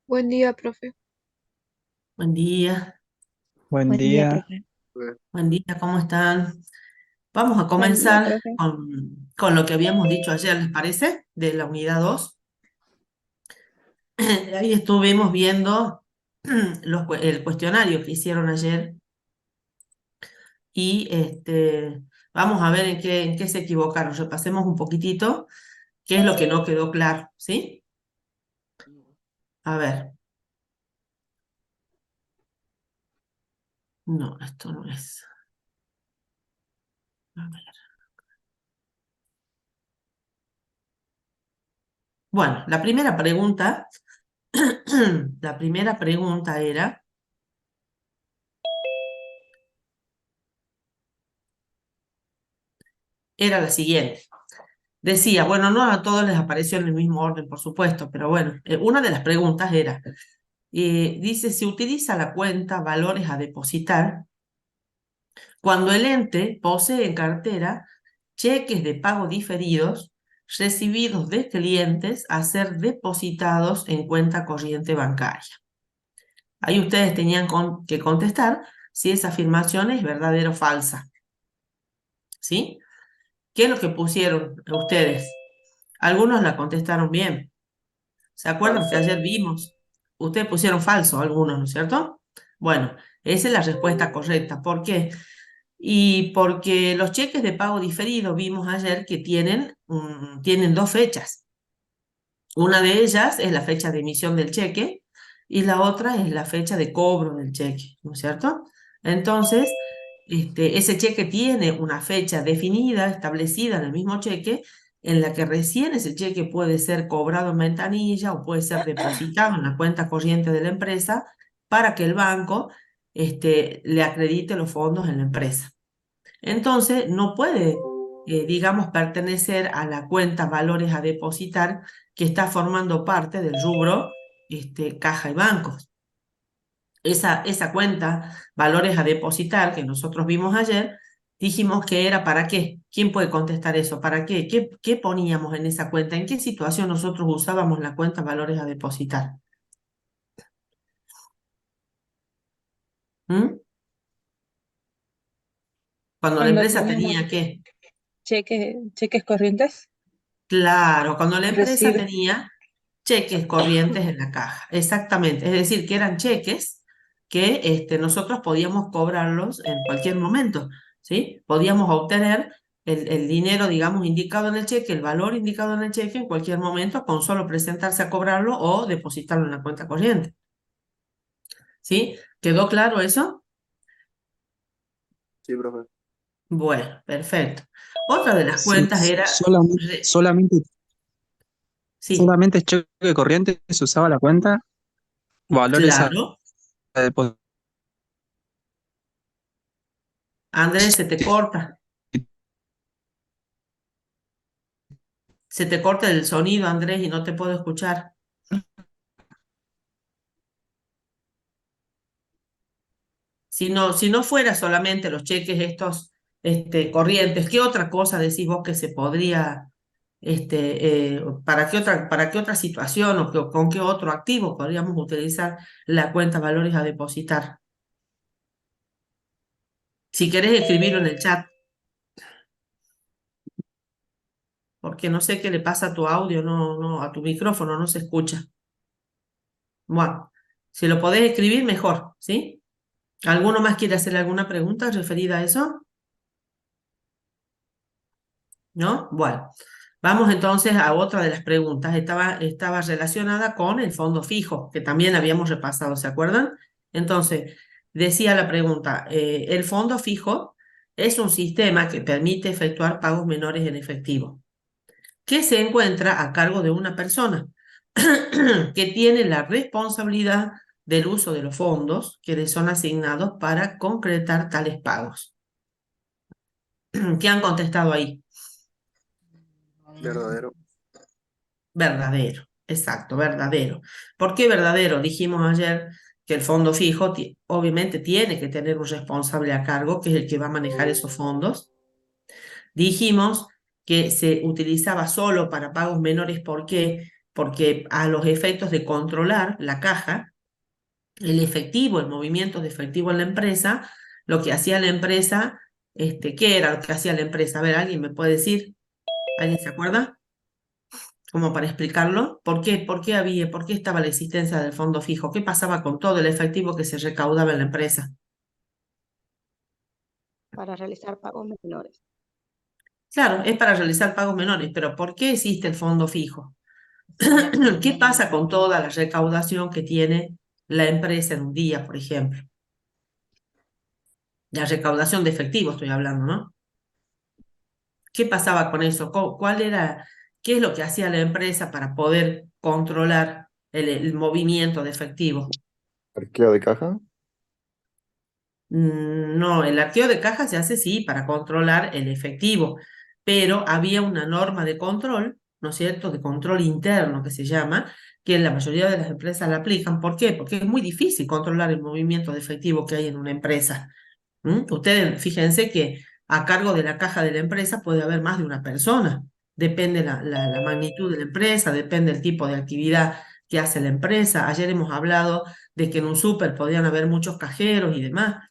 Buen día, profe. Buen día, Buen Buen día, día. profe. buen día, ¿cómo están? Vamos a Buen día, comenzar profe. con lo que habíamos dicho ayer, ¿les parece? De la unidad 2. Ahí estuvimos viendo el cuestionario que hicieron ayer y vamos a ver en qué se equivocaron. Repasemos un poquitito qué es lo que no quedó claro, ¿sí? A ver, no, esto no es. A ver. Bueno, la primera pregunta era la siguiente. Decía, bueno, no a todos les apareció en el mismo orden, por supuesto, pero bueno, una de las preguntas era, dice, se utiliza la cuenta valores a depositar cuando el ente posee en cartera cheques de pago diferidos recibidos de clientes a ser depositados en cuenta corriente bancaria. Ahí ustedes tenían que contestar si esa afirmación es verdadera o falsa, ¿sí? ¿Qué es lo que pusieron ustedes? Algunos la contestaron bien. ¿Se acuerdan que Falso. ayer vimos? Ustedes pusieron falso algunos, ¿no es cierto? Bueno, esa es la respuesta correcta. ¿Por qué? Y porque los cheques de pago diferido vimos ayer que tienen dos fechas. Una de ellas es la fecha de emisión del cheque y la otra es la fecha de cobro del cheque, ¿no es cierto? Entonces, ese cheque tiene una fecha definida, establecida en el mismo cheque, en la que recién ese cheque puede ser cobrado en ventanilla o puede ser depositado en la cuenta corriente de la empresa para que el banco le acredite los fondos en la empresa. Entonces, no puede, digamos, pertenecer a la cuenta valores a depositar que está formando parte del rubro caja y bancos. Esa cuenta valores a depositar que nosotros vimos ayer, dijimos que era para qué. ¿Quién puede contestar eso? ¿Para qué? ¿Qué poníamos en esa cuenta? ¿En qué situación nosotros usábamos la cuenta valores a depositar? ¿Mm? Cuando la Cuando empresa teníamos tenía qué. cheques corrientes, Claro, cuando la empresa recibe. tenía cheques corrientes en la caja, exactamente. Es decir, que eran cheques que nosotros podíamos cobrarlos en cualquier momento, ¿sí? Podíamos obtener el dinero, digamos, indicado en el cheque, el valor indicado en el cheque en cualquier momento con solo presentarse a cobrarlo o depositarlo en la cuenta corriente, ¿sí? ¿Quedó claro eso? Sí, profe. Bueno, perfecto. Otra de las Sí, cuentas era, solamente, solamente, sí, solamente cheque corriente se usaba la cuenta, valores a claro. depositar. Andrés, se te corta el sonido, Andrés, y no te puedo escuchar. Si no fuera solamente los cheques estos corrientes, ¿qué otra cosa decís vos que se podría, para qué otra situación o con qué otro activo podríamos utilizar la cuenta valores a depositar? Si querés escribirlo en el chat, porque no sé qué le pasa a tu audio, no, a tu micrófono, no se escucha. Bueno, si lo podés escribir, mejor, ¿sí? ¿Alguno más quiere hacerle alguna pregunta referida a eso? ¿No? Bueno, vamos entonces a otra de las preguntas. Estaba relacionada con el fondo fijo, que también habíamos repasado, ¿se acuerdan? Entonces, decía la pregunta, el fondo fijo es un sistema que permite efectuar pagos menores en efectivo, que se encuentra a cargo de una persona que tiene la responsabilidad del uso de los fondos que le son asignados para concretar tales pagos. ¿Qué han contestado ahí? Verdadero. Verdadero, exacto, verdadero. ¿Por qué verdadero? Dijimos ayer que el fondo fijo obviamente tiene que tener un responsable a cargo, que es el que va a manejar esos fondos. Dijimos que se utilizaba solo para pagos menores. ¿Por qué? porque a los efectos de controlar la caja, el efectivo, el movimiento de efectivo en la empresa, lo que hacía la empresa, ¿qué era lo que hacía la empresa? A ver, ¿alguien me puede decir? ¿Alguien se acuerda? Como para explicarlo. ¿Por qué estaba la existencia del fondo fijo? ¿Qué pasaba con todo el efectivo que se recaudaba en la empresa? para realizar pagos menores. Claro, es para realizar pagos menores, pero ¿por qué existe el fondo fijo? ¿Qué pasa con toda la recaudación que tiene la empresa en un día, por ejemplo? La recaudación de efectivo estoy hablando, ¿no? ¿Qué pasaba con eso? ¿Qué es lo que hacía la empresa para poder controlar el movimiento de efectivo? Arqueo de caja. No, el arqueo de caja se hace sí para controlar el efectivo, pero había una norma de control, ¿no es cierto?, de control interno que se llama, que la mayoría de las empresas la aplican. ¿Por qué? Porque es muy difícil controlar el movimiento de efectivo que hay en una empresa. Ustedes fíjense que a cargo de la caja de la empresa puede haber más de una persona. Depende la magnitud de la empresa, depende el tipo de actividad que hace la empresa. Ayer hemos hablado de que en un súper podían haber muchos cajeros y demás.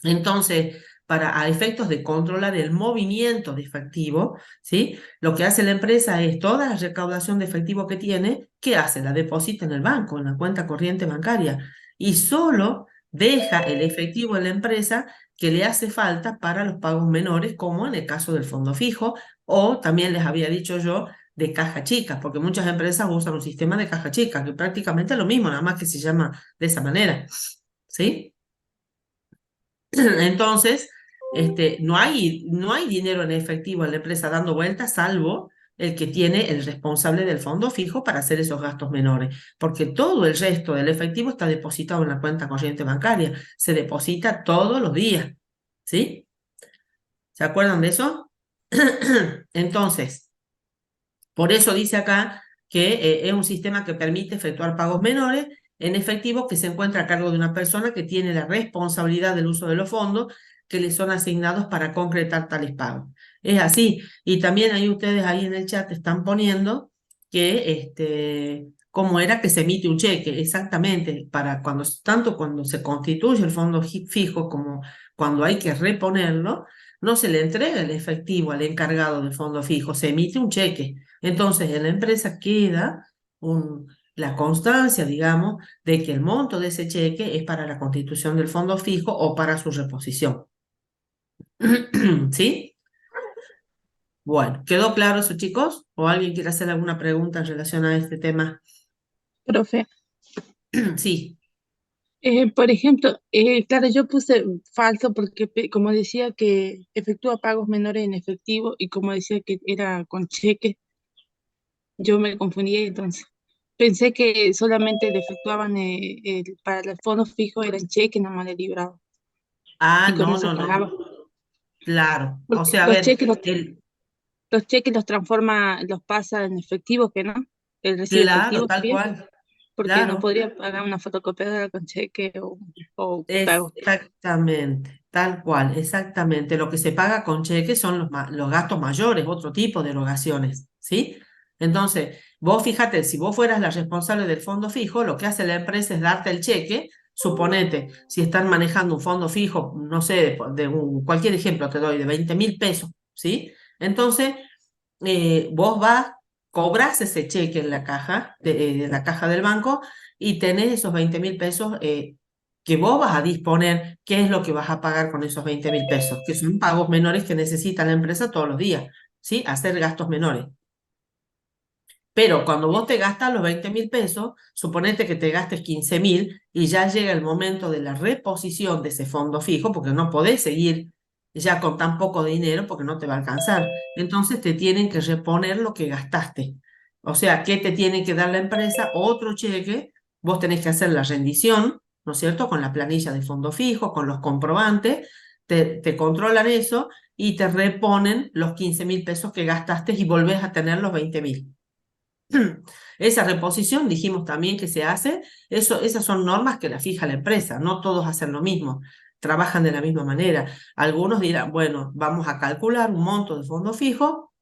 Entonces, a efectos de controlar el movimiento de efectivo, ¿sí? Lo que hace la empresa es toda la recaudación de efectivo que tiene, ¿qué hace? La deposita en el banco, en la cuenta corriente bancaria, y solo deja el efectivo en la empresa que le hace falta para los pagos menores, como en el caso del fondo fijo, o también les había dicho yo de caja chica, porque muchas empresas usan un sistema de caja chica, que prácticamente es lo mismo, nada más que se llama de esa manera, ¿sí? Entonces, no hay dinero en efectivo en la empresa dando vueltas, salvo el que tiene el responsable del fondo fijo para hacer esos gastos menores, porque todo el resto del efectivo está depositado en la cuenta corriente bancaria, se deposita todos los días, ¿sí? ¿Se acuerdan de eso? Entonces, por eso dice acá que es un sistema que permite efectuar pagos menores en efectivo que se encuentra a cargo de una persona que tiene la responsabilidad del uso de los fondos que le son asignados para concretar tales pagos. Es así. Y también hay ustedes ahí en el chat están poniendo que cómo era que se emite un cheque. Exactamente, tanto cuando se constituye el fondo fijo como cuando hay que reponerlo, no se le entrega el efectivo al encargado del fondo fijo, se emite un cheque. Entonces, en la empresa queda la constancia, digamos, de que el monto de ese cheque es para la constitución del fondo fijo o para su reposición. ¿Sí? Bueno, ¿quedó claro eso, chicos? ¿O alguien quiere hacer alguna pregunta en relación a este tema? Profe, Sí. por ejemplo, claro, yo puse falso porque como decía que efectúa pagos menores en efectivo y como decía que era con cheque, yo me confundí y entonces pensé que solamente le efectuaban para los fondos fijos eran cheques, nada más le libraba Ah, y con no, eso no, pagaba. no. Claro. O Porque sea, a ver, los cheques los transforma, los pasa en efectivo, que no, él recibe claro, efectivo tal también, cual. porque no Claro. podría pagar una fotocopiadora con cheque o pago. Exactamente, tal cual, exactamente. Lo que se paga con cheque son los gastos mayores, otro tipo de erogaciones, ¿sí? Entonces, vos fíjate, si vos fueras la responsable del fondo fijo, lo que hace la empresa es darte el cheque. Suponete, si están manejando un fondo fijo, no sé, cualquier ejemplo te doy, de 20.000 pesos, ¿sí? Entonces, vos vas, cobras ese cheque en la caja, de la caja del banco, y tenés esos 20.000 pesos que vos vas a disponer. ¿Qué es lo que vas a pagar con esos 20.000 pesos? Que son pagos menores que necesita la empresa todos los días, ¿sí? Hacer gastos menores. Pero cuando vos te gastas los 20.000 pesos, suponete que te gastes 15.000 y ya llega el momento de la reposición de ese fondo fijo, porque no podés seguir ya con tan poco dinero porque no te va a alcanzar. Entonces te tienen que reponer lo que gastaste. O sea, ¿qué te tiene que dar la empresa? Otro cheque, vos tenés que hacer la rendición, ¿no es cierto? Con la planilla de fondo fijo, con los comprobantes, te controlan eso y te reponen los 15.000 pesos que gastaste y volvés a tener los 20.000. Esa reposición dijimos también que se hace, esas son normas que la fija la empresa, no todos hacen lo mismo, trabajan de la misma manera. Algunos dirán, bueno, vamos a calcular un monto de fondo fijo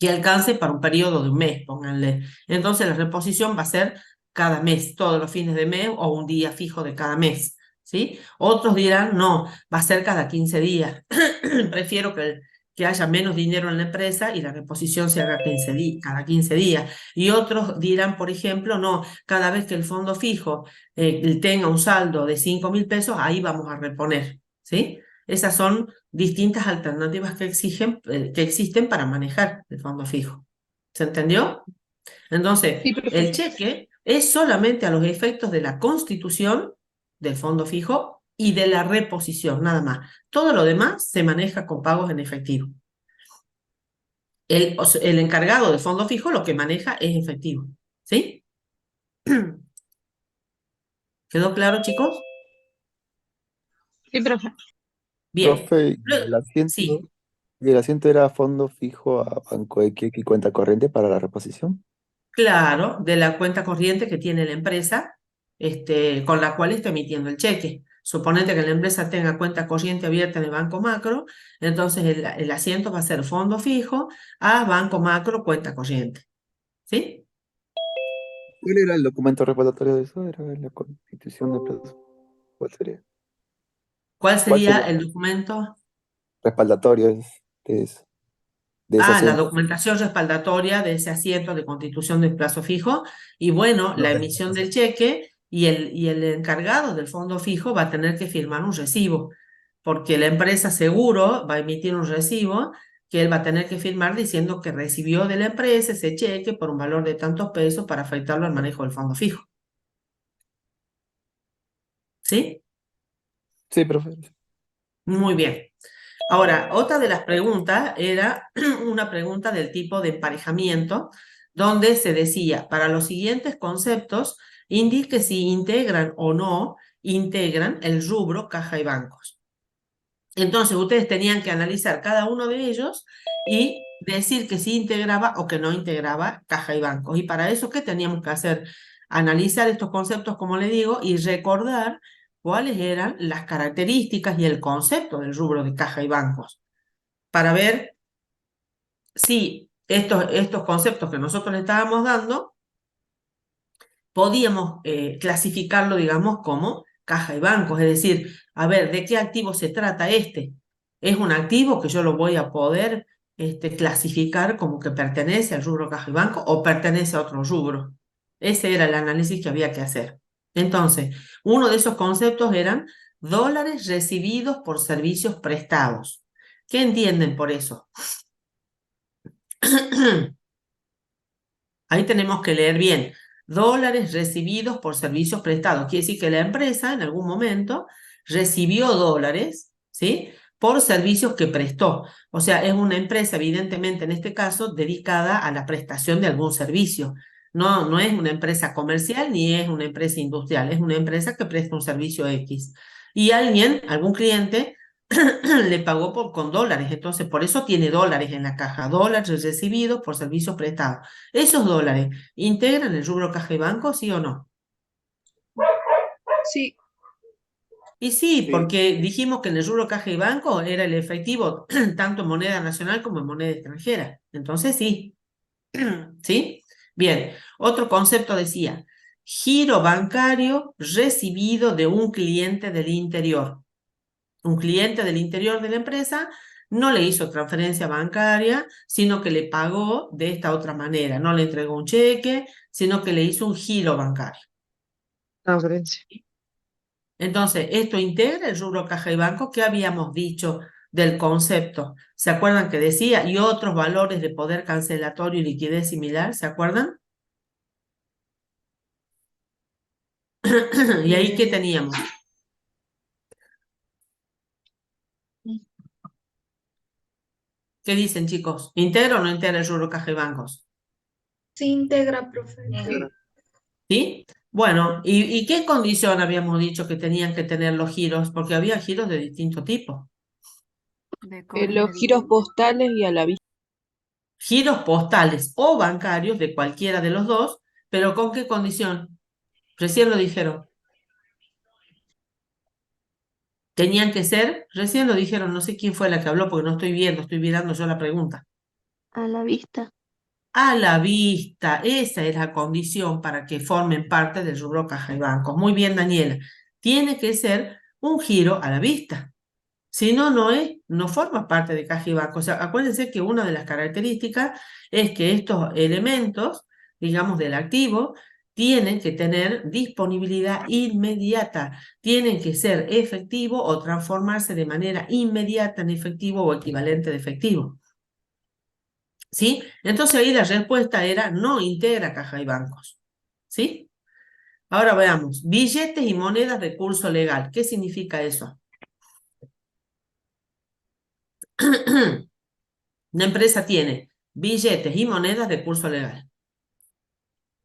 que alcance para un periodo de un mes, pónganle. Entonces la reposición va a ser cada mes, todos los fines de mes o un día fijo de cada mes, ¿sí? Otros dirán, no, va a ser cada 15 días. Prefiero que haya menos dinero en la empresa y la reposición se haga cada 15 días. Y otros dirán, por ejemplo, no, cada vez que el fondo fijo tenga un saldo de 5.000 pesos, ahí vamos a reponer, ¿sí? Esas son distintas alternativas que existen para manejar el fondo fijo. ¿Se entendió? Entonces, Sí, el profe. cheque es solamente a los efectos de la constitución del fondo fijo y de la reposición, nada más. Todo lo demás se maneja con pagos en efectivo. El encargado del fondo fijo lo que maneja es efectivo. ¿Sí? ¿Quedó claro, chicos? Sí, profe. Bien. Profe, Sí. ¿y el asiento era fondo fijo a Banco X y cuenta corriente para la reposición? Claro, de la cuenta corriente que tiene la empresa, con la cual está emitiendo el cheque. Suponete que la empresa tenga cuenta corriente abierta en el Banco Macro, entonces el asiento va a ser fondo fijo a Banco Macro cuenta corriente. ¿Sí? ¿Cuál era el documento respaldatorio de eso? Era la constitución de plazo. ¿Cuál sería? ¿Cuál ¿Cuál sería sería el documento? respaldatorio de eso, de ese La asiento? documentación respaldatoria de ese asiento de constitución de plazo fijo y bueno, la emisión del cheque y el encargado del fondo fijo va a tener que firmar un recibo, porque la empresa seguro va a emitir un recibo que él va a tener que firmar diciendo que recibió de la empresa ese cheque por un valor de tantos pesos para afectarlo al manejo del fondo fijo. ¿Sí? Sí, profe. Muy bien. Ahora, otra de las preguntas era una pregunta del tipo de emparejamiento, donde se decía, para los siguientes conceptos, indique si integran o no integran el rubro caja y bancos. Entonces, ustedes tenían que analizar cada uno de ellos y decir que sí integraba o que no integraba caja y bancos. Y para eso, ¿qué teníamos que hacer? Analizar estos conceptos, como le digo, y recordar cuáles eran las características y el concepto del rubro de caja y bancos, para ver si estos conceptos que nosotros le estábamos dando, podíamos clasificarlo, digamos, como caja y bancos, es decir, a ver, ¿de qué activo se trata este? ¿Es un activo que yo lo voy a poder clasificar como que pertenece al rubro caja y banco o pertenece a otro rubro? Ese era el análisis que había que hacer. Entonces, uno de esos conceptos eran dólares recibidos por servicios prestados. ¿Qué entienden por eso? Ahí tenemos que leer bien. Dólares recibidos por servicios prestados. Quiere decir que la empresa en algún momento recibió dólares, ¿sí? Por servicios que prestó. O sea, es una empresa, evidentemente en este caso, dedicada a la prestación de algún servicio. No, no es una empresa comercial ni es una empresa industrial, es una empresa que presta un servicio X. Y alguien, algún cliente, le pagó con dólares, entonces por eso tiene dólares en la caja, dólares recibidos por servicios prestados. ¿Esos dólares integran el rubro caja y banco, sí o no? Sí, Y sí, Sí. porque dijimos que en el rubro caja y banco era el efectivo tanto en moneda nacional como en moneda extranjera. Entonces sí. ¿Sí? Bien, otro concepto decía, giro bancario recibido de un cliente del interior. Un cliente del interior de la empresa no le hizo transferencia bancaria, sino que le pagó de esta otra manera. No le entregó un cheque, sino que le hizo un giro bancario. Transferencia. Entonces, esto integra el rubro caja y banco que habíamos dicho del concepto. ¿Se acuerdan que decía? Y otros valores de poder cancelatorio y liquidez similar, ¿se acuerdan? ¿Y ahí qué teníamos? ¿Qué dicen, chicos? ¿Integra o no integra el rubro caja y bancos? Se integra, profe. sí. ¿Sí? Bueno, ¿y qué condición habíamos dicho que tenían que tener los giros? Porque había giros de distinto tipo. Los giros postales y a la vista. Giros postales o bancarios de cualquiera de los dos, pero ¿con qué condición? Recién lo dijeron. Tenían que ser, recién lo dijeron, no sé quién fue la que habló porque no estoy viendo, estoy mirando yo la pregunta. A la vista. A la vista, esa es la condición para que formen parte del rubro caja y bancos. Muy bien, Daniela. Tiene que ser un giro a la vista. Si no, no forma parte de caja y banco. O sea, acuérdense que una de las características es que estos elementos, digamos, del activo, tienen que tener disponibilidad inmediata, tienen que ser efectivo o transformarse de manera inmediata en efectivo o equivalente de efectivo. ¿Sí? Entonces ahí la respuesta era no integra caja y bancos. ¿Sí? Ahora veamos, billetes y monedas de curso legal. ¿Qué significa eso? Una empresa tiene billetes y monedas de curso legal.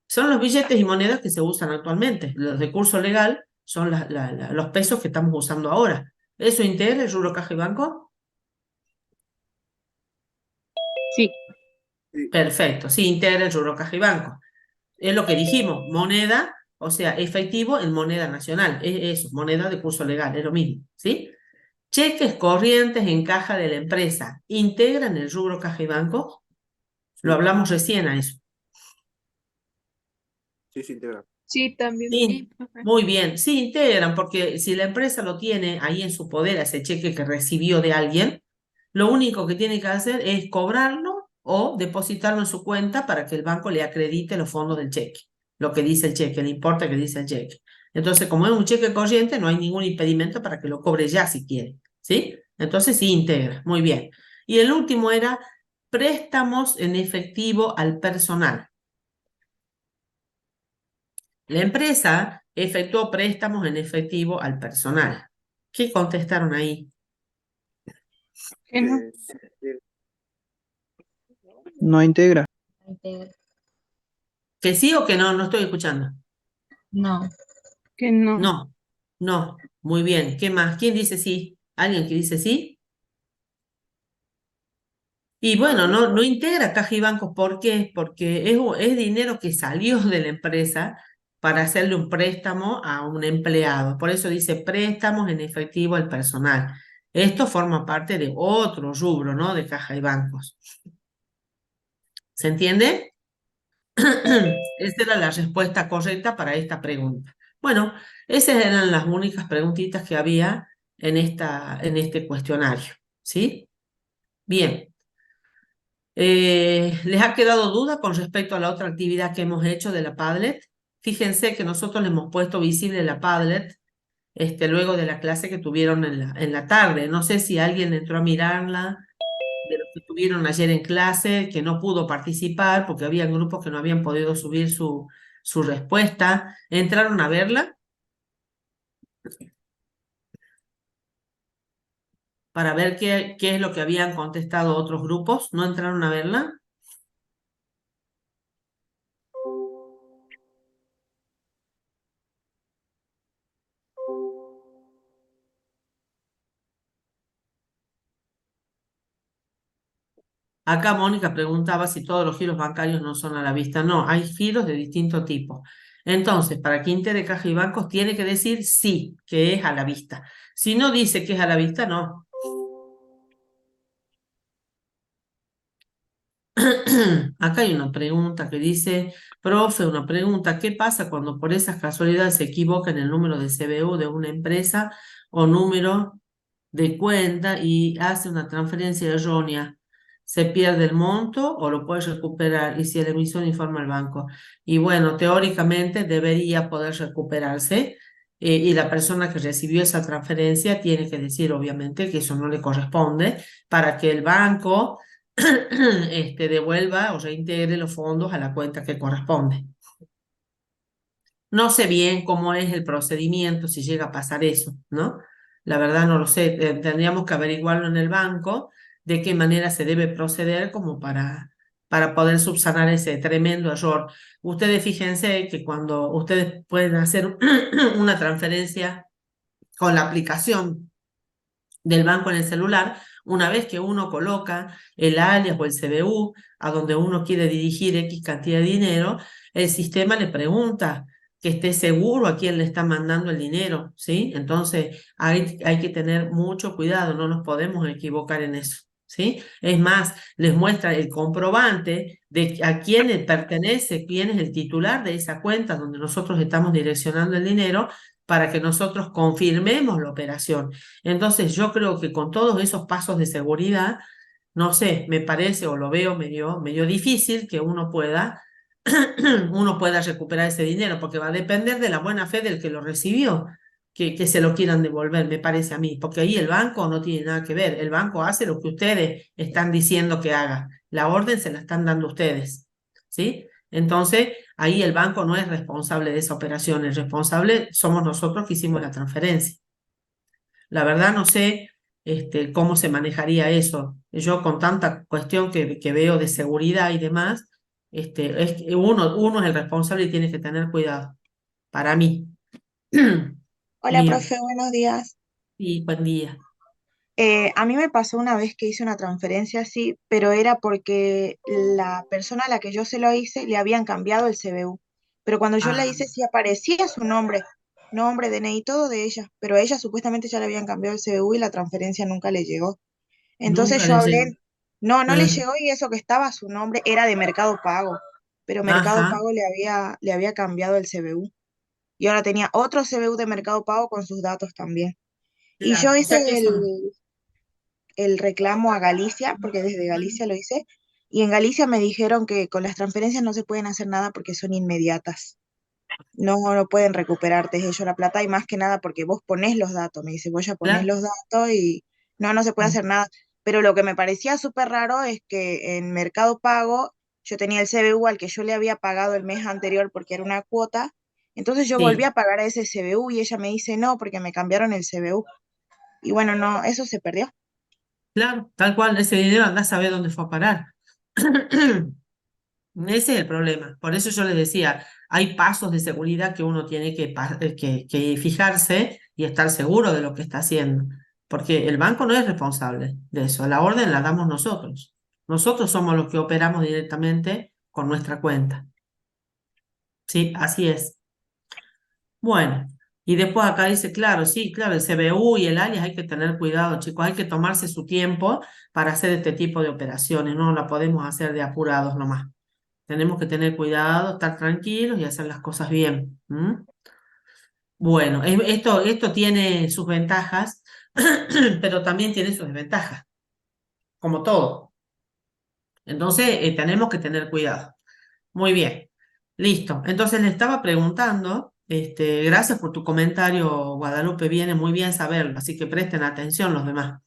Son los billetes y monedas que se usan actualmente. Los de curso legal son los pesos que estamos usando ahora. ¿Eso integra el rubro caja y banco? Sí, Perfecto, sí integra el rubro caja y banco. Es lo que dijimos, moneda, o sea, efectivo en moneda nacional. Es eso, moneda de curso legal, es lo mismo, ¿sí? Cheques corrientes en caja de la empresa, ¿integran el rubro caja y banco? Lo hablamos recién a eso. Sí, se integra. Sí, también. Sí, muy bien, sí integran, porque si la empresa lo tiene ahí en su poder, ese cheque que recibió de alguien, lo único que tiene que hacer es cobrarlo o depositarlo en su cuenta para que el banco le acredite los fondos del cheque, lo que dice el cheque, el importe que dice el cheque. Entonces, como es un cheque corriente, no hay ningún impedimento para que lo cobre ya si quiere, ¿sí? Entonces sí integra, muy bien. Y el último era préstamos en efectivo al personal. La empresa efectuó préstamos en efectivo al personal. ¿Qué contestaron ahí? que no, Sí. No integra. ¿Que sí o que no? No estoy escuchando. No. que no. No, no. Muy bien. ¿Qué más? ¿Quién dice sí? ¿Alguien que dice sí? Y bueno, no integra caja y banco. ¿Por qué? Porque es dinero que salió de la empresa para hacerle un préstamo a un empleado. Por eso dice préstamos en efectivo al personal. Esto forma parte de otro rubro, ¿no? De caja y bancos. ¿Se entiende? Esa era la respuesta correcta para esta pregunta. Bueno, esas eran las únicas preguntitas que había en este cuestionario, ¿sí? Bien. ¿Les ha quedado duda con respecto a la otra actividad que hemos hecho de la Padlet? Fíjense que nosotros le hemos puesto visible la Padlet luego de la clase que tuvieron en la tarde. No sé si alguien entró a mirarla, de los que estuvieron ayer en clase, que no pudo participar porque había grupos que no habían podido subir su respuesta. ¿Entraron a verla? Para ver qué es lo que habían contestado otros grupos. ¿No entraron a verla? Acá Mónica preguntaba si todos los giros bancarios no son a la vista. No, hay giros de distinto tipo. Entonces, para que integre caja y bancos, tiene que decir sí, que es a la vista. Si no dice que es a la vista, no. Acá hay una pregunta que dice, profe, una pregunta, ¿qué pasa cuando por esas casualidades se equivoca en el número de CBU de una empresa o número de cuenta y hace una transferencia errónea? ¿Se pierde el monto o lo puede recuperar? Y si el emisor informa al banco. Y bueno, teóricamente debería poder recuperarse y la persona que recibió esa transferencia tiene que decir obviamente que eso no le corresponde para que el banco devuelva o reintegre los fondos a la cuenta que corresponde. No sé bien cómo es el procedimiento si llega a pasar eso, ¿no? La verdad no lo sé. Tendríamos que averiguarlo en el banco de qué manera se debe proceder como para poder subsanar ese tremendo error. Ustedes fíjense que cuando ustedes pueden hacer una transferencia con la aplicación del banco en el celular, una vez que uno coloca el alias o el CBU a donde uno quiere dirigir X cantidad de dinero, el sistema le pregunta que esté seguro a quién le está mandando el dinero, ¿sí? Entonces hay que tener mucho cuidado, no nos podemos equivocar en eso, ¿sí? Es más, les muestra el comprobante de a quién le pertenece, quién es el titular de esa cuenta donde nosotros estamos direccionando el dinero para que nosotros confirmemos la operación. Entonces, yo creo que con todos esos pasos de seguridad, no sé, me parece o lo veo medio difícil que uno pueda recuperar ese dinero, porque va a depender de la buena fe del que lo recibió, que se lo quieran devolver, me parece a mí, porque ahí el banco no tiene nada que ver, el banco hace lo que ustedes están diciendo que haga, la orden se la están dando ustedes, ¿sí? Entonces, ahí el banco no es responsable de esa operación, el responsable somos nosotros que hicimos la transferencia. La verdad no sé cómo se manejaría eso. Yo con tanta cuestión que veo de seguridad y demás, es que uno es el responsable y tiene que tener cuidado. Para mí. Hola, Bien, profe, buenos días. y buen día. A mí me pasó una vez que hice una transferencia así, pero era porque la persona a la que yo se lo hice le habían cambiado el CBU. Pero cuando yo la Ah, hice sí aparecía su nombre, nombre, DNI, todo de ella, pero a ella supuestamente ya le habían cambiado el CBU y la transferencia nunca le llegó. Entonces nunca yo le llegó. hablé, no le Ah, llegó y eso que estaba su nombre era de Mercado Pago, pero Mercado ajá, Pago le había cambiado el CBU y ahora tenía otro CBU de Mercado Pago con sus datos también. Y yo claro. O hice sea que eso, el reclamo a Galicia, porque desde Galicia lo hice, y en Galicia me dijeron que con las transferencias no se pueden hacer nada porque son inmediatas. No pueden recuperarte ellos la plata y más que nada porque vos ponés los datos, me dice, vos ya ponés claro. los datos y no se puede hacer nada. Pero lo que me parecía súper raro es que en Mercado Pago yo tenía el CBU al que yo le había pagado el mes anterior porque era una cuota, entonces yo volví Sí, a pagar a ese CBU y ella me dice no porque me cambiaron el CBU. Y bueno, no, eso se perdió. claro, tal cual, ese dinero anda a saber dónde fue a parar. Ese es el problema. Por eso yo les decía, hay pasos de seguridad que uno tiene que fijarse y estar seguro de lo que está haciendo. Porque el banco no es responsable de eso. La orden la damos nosotros. Nosotros somos los que operamos directamente con nuestra cuenta. Sí, así es. Bueno, y después acá dice, claro, sí, claro, el CBU y el alias hay que tener cuidado, chicos. Hay que tomarse su tiempo para hacer este tipo de operaciones. No la podemos hacer de apurados nomás. Tenemos que tener cuidado, estar tranquilos y hacer las cosas bien. ¿M? Bueno, esto tiene sus ventajas, pero también tiene sus desventajas, como todo. Entonces, tenemos que tener cuidado. Muy bien, listo. Entonces le estaba preguntando, gracias por tu comentario, Guadalupe, viene muy bien saberlo, así que presten atención los demás.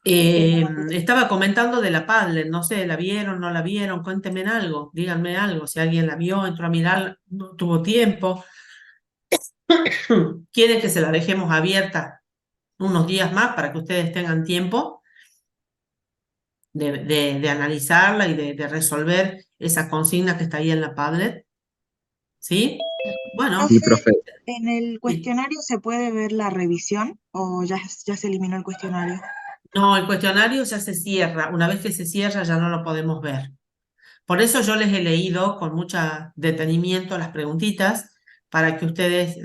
Estaba comentando de la Padlet, no sé, ¿la vieron, no la vieron? Cuéntenme algo, díganme algo, si alguien la vio, entró a mirar, no tuvo tiempo. ¿Quieren que se la dejemos abierta unos días más para que ustedes tengan tiempo de analizarla y de resolver esa consigna que está ahí en la Padlet? ¿Sí? Bueno, Sí, Profe, profe. ¿en el sí. cuestionario se puede ver la revisión o ya se eliminó el cuestionario? No, el cuestionario ya se cierra. Una vez que se cierra ya no lo podemos ver. Por eso yo les he leído con mucho detenimiento las preguntitas para que ustedes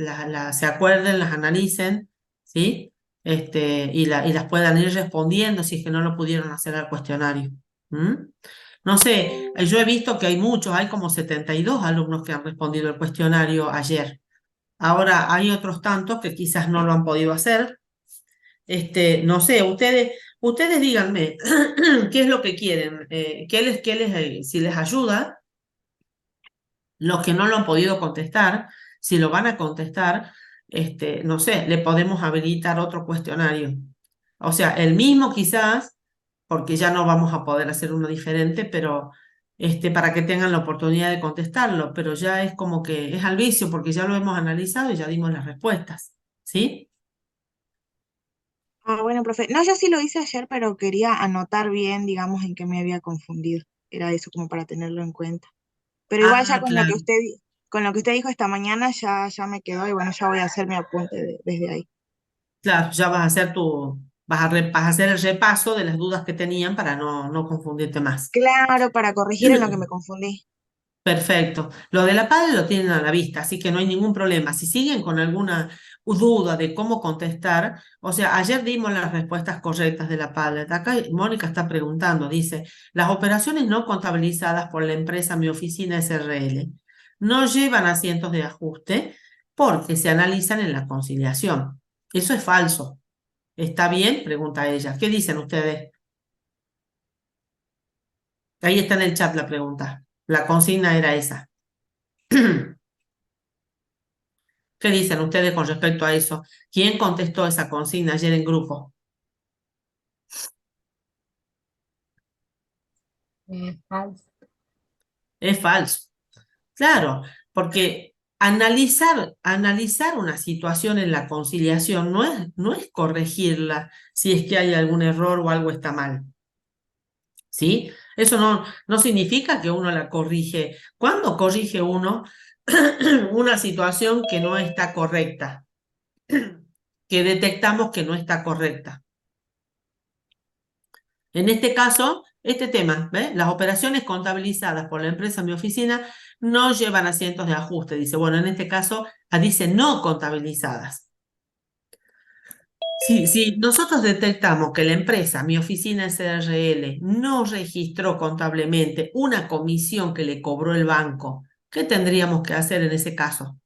se acuerden, las analicen, ¿sí? Y las puedan ir respondiendo si es que no lo pudieron hacer al cuestionario. ¿Mm? No sé, yo he visto que hay muchos, hay como 72 alumnos que han respondido el cuestionario ayer. Ahora hay otros tantos que quizás no lo han podido hacer. No sé, ustedes díganme qué es lo que quieren, si les ayuda, los que no lo han podido contestar, si lo van a contestar, no sé, le podemos habilitar otro cuestionario. O sea, el mismo quizás, porque ya no vamos a poder hacer uno diferente, pero para que tengan la oportunidad de contestarlo, pero ya es como que es al vicio, porque ya lo hemos analizado y ya dimos las respuestas, ¿sí? Ah, bueno, profe. No, yo sí lo hice ayer, pero quería anotar bien, digamos, en qué me había confundido. Era eso como para tenerlo en cuenta. Pero igual ya Ah, claro. con lo que usted dijo esta mañana ya me quedó y bueno, ya voy a hacer mi apunte desde ahí. Claro, ya vas a hacer vas a hacer el repaso de las dudas que tenían para no confundirte más. Claro, para corregir en lo que me confundí. Perfecto. Lo de la PADE lo tienen a la vista, así que no hay ningún problema. Si siguen con alguna duda de cómo contestar, o sea, ayer dimos las respuestas correctas de la PADE. Acá Mónica está preguntando, dice, las operaciones no contabilizadas por la empresa Mi Oficina SRL no llevan asientos de ajuste porque se analizan en la conciliación. Eso es falso. ¿Está bien? Pregunta ella. ¿Qué dicen ustedes? Ahí está en el chat la pregunta. La consigna era esa. ¿Qué dicen ustedes con respecto a eso? ¿Quién contestó esa consigna ayer en grupo? Falso. Es falso. Claro, porque analizar una situación en la conciliación no es corregirla si es que hay algún error o algo está mal. ¿Sí? Eso no significa que uno la corrige. ¿Cuándo corrige uno una situación que no está correcta? Que detectamos que no está correcta. En este caso, este tema, ¿ves? Las operaciones contabilizadas por la empresa Mi Oficina no llevan asientos de ajuste. Dice, bueno, en este caso, dice no contabilizadas. Si nosotros detectamos que la empresa Mi Oficina SRL no registró contablemente una comisión que le cobró el banco, ¿qué tendríamos que hacer en ese caso?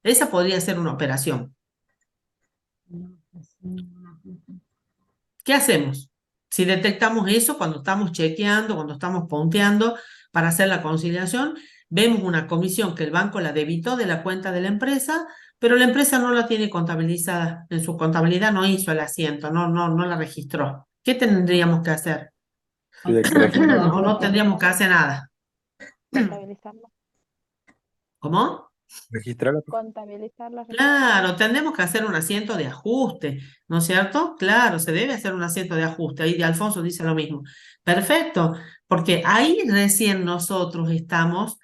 Esa podría ser una operación. ¿Qué hacemos? Si detectamos eso cuando estamos chequeando, cuando estamos punteando para hacer la conciliación, vemos una comisión que el banco la debitó de la cuenta de la empresa, pero la empresa no la tiene contabilizada. En su contabilidad no hizo el asiento, no la registró. ¿Qué tendríamos que hacer? Sí, hay que registrar. O no tendríamos que hacer nada. Contabilizarla. ¿Cómo? Registrarla. Contabilizarla. Claro, tendremos que hacer un asiento de ajuste, ¿no es cierto? Claro, se debe hacer un asiento de ajuste. Ahí de Alfonso dice lo mismo. Perfecto, porque ahí recién nosotros estamos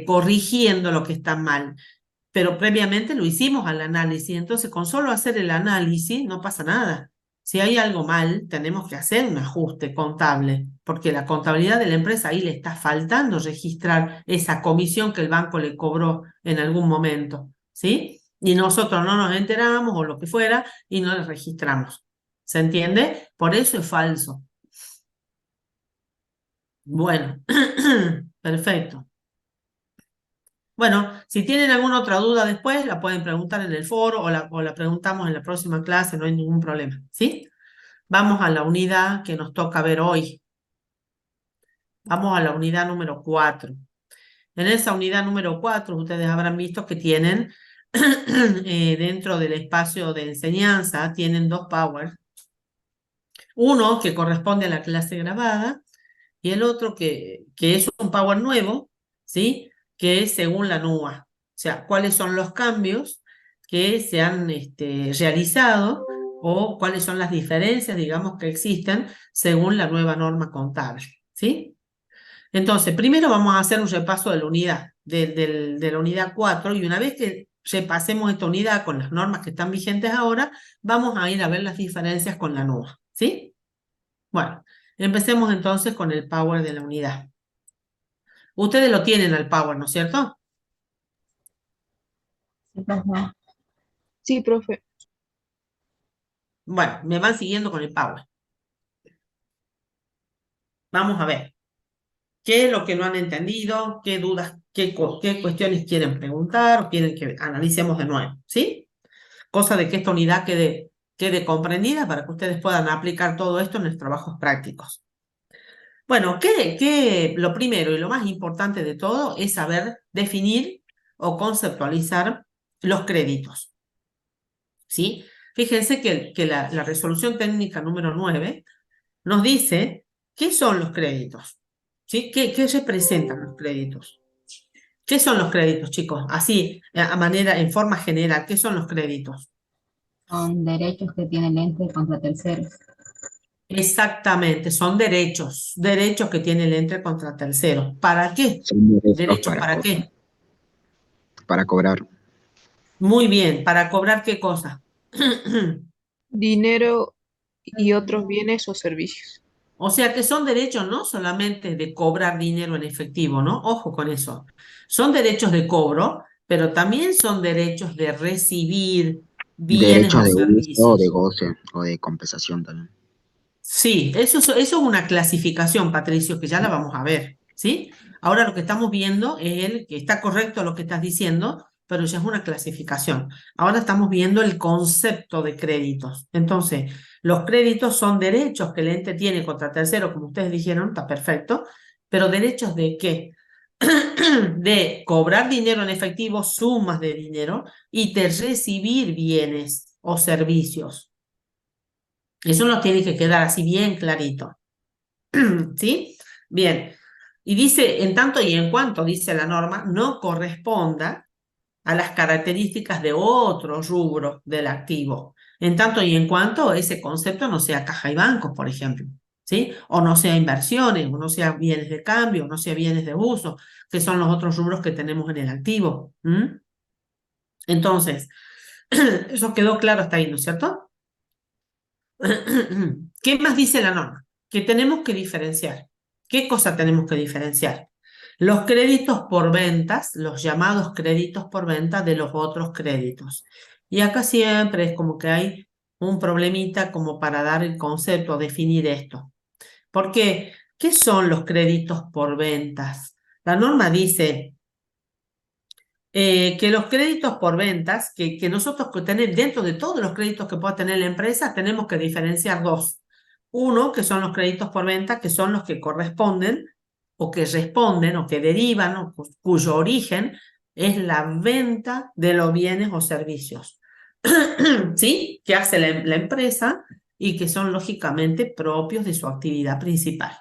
corrigiendo lo que está mal, pero previamente lo hicimos al análisis, entonces con solo hacer el análisis no pasa nada. Si hay algo mal, tenemos que hacer un ajuste contable, porque la contabilidad de la empresa ahí le está faltando registrar esa comisión que el banco le cobró en algún momento, ¿sí? Y nosotros no nos enteramos o lo que fuera y no le registramos. ¿Se entiende? Por eso es falso. Bueno, perfecto. Bueno, si tienen alguna otra duda después, la pueden preguntar en el foro o la preguntamos en la próxima clase, no hay ningún problema, ¿sí? Vamos a la unidad que nos toca ver hoy. Vamos a la unidad número 4. En esa unidad número 4, ustedes habrán visto que tienen, dentro del espacio de enseñanza, tienen dos powers. Uno que corresponde a la clase grabada y el otro que es un power nuevo, ¿sí? Que es según la NUA. O sea, cuáles son los cambios que se han realizado o cuáles son las diferencias, digamos, que existen según la nueva norma contable, ¿sí? Entonces, primero vamos a hacer un repaso de la unidad, de la unidad 4, y una vez que repasemos esta unidad con las normas que están vigentes ahora, vamos a ir a ver las diferencias con la NUA, ¿sí? Bueno, empecemos entonces con el power de la unidad. Ustedes lo tienen al power, ¿no es cierto? Sí, profe. Bueno, me van siguiendo con el power. Vamos a ver. ¿Qué es lo que no han entendido? ¿Qué dudas, qué cuestiones quieren preguntar o quieren que analicemos de nuevo? ¿Sí? Cosa de que esta unidad quede comprendida para que ustedes puedan aplicar todo esto en los trabajos prácticos. Bueno, lo primero y lo más importante de todo es saber definir o conceptualizar los créditos. ¿Sí? Fíjense que la resolución técnica número 9 nos dice qué son los créditos. ¿Sí? ¿Qué representan los créditos? ¿Qué son los créditos, chicos? Así, en forma general, ¿qué son los créditos? Son derechos que tiene el ente contra terceros. Exactamente, son derechos que tiene el ente contra terceros. ¿Para qué? Son ¿Derechos para qué? Para cobrar. Muy bien, ¿para cobrar qué cosa? Dinero y otros bienes o servicios. O sea que son derechos no solamente de cobrar dinero en efectivo, ¿no? Ojo con eso. Son derechos de cobro, pero también son derechos de recibir bienes Derechos o de uso, de servicios. goce o de compensación también. Sí, eso es una clasificación, Patricio, que ya la vamos a ver, ¿sí? Ahora lo que estamos viendo es que está correcto lo que estás diciendo, pero ya es una clasificación. Ahora estamos viendo el concepto de créditos. Entonces, los créditos son derechos que el ente tiene contra tercero, como ustedes dijeron, está perfecto, pero derechos de qué? De cobrar dinero en efectivo, sumas de dinero, y de recibir bienes o servicios. Eso nos tiene que quedar así bien clarito. ¿Sí? Bien. Y dice, en tanto y en cuanto, dice la norma, no corresponda a las características de otro rubro del activo. En tanto y en cuanto ese concepto no sea caja y bancos, por ejemplo, ¿sí? O no sea inversiones, o no sea bienes de cambio, o no sea bienes de uso, que son los otros rubros que tenemos en el activo. Entonces, eso quedó claro hasta ahí, ¿no es cierto? ¿Qué más dice la norma? Que tenemos que diferenciar. ¿Qué cosa tenemos que diferenciar? Los créditos por ventas, los llamados créditos por venta de los otros créditos. Y acá siempre es como que hay un problemita como para dar el concepto, definir esto. ¿Por qué? ¿Qué son los créditos por ventas? La norma dice que los créditos por ventas, que nosotros tenemos dentro de todos los créditos que pueda tener la empresa, tenemos que diferenciar dos. Uno, que son los créditos por venta, que son los que corresponden o que responden o que derivan o cuyo origen es la venta de los bienes o servicios, ¿sí? Que hace la empresa y que son lógicamente propios de su actividad principal.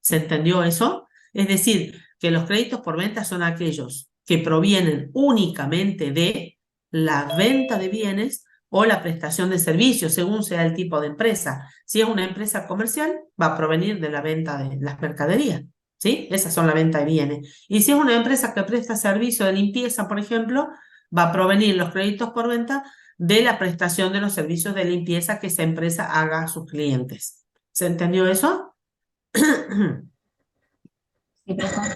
¿Se entendió eso? Es decir, que los créditos por venta son aquellos que provienen únicamente de la venta de bienes o la prestación de servicios, según sea el tipo de empresa. Si es una empresa comercial, va a provenir de la venta de las mercaderías, ¿sí? Esas son la venta de bienes. Y si es una empresa que presta servicio de limpieza, por ejemplo, va a provenir los créditos por venta de la prestación de los servicios de limpieza que esa empresa haga a sus clientes. ¿Se entendió eso? Sí, profe.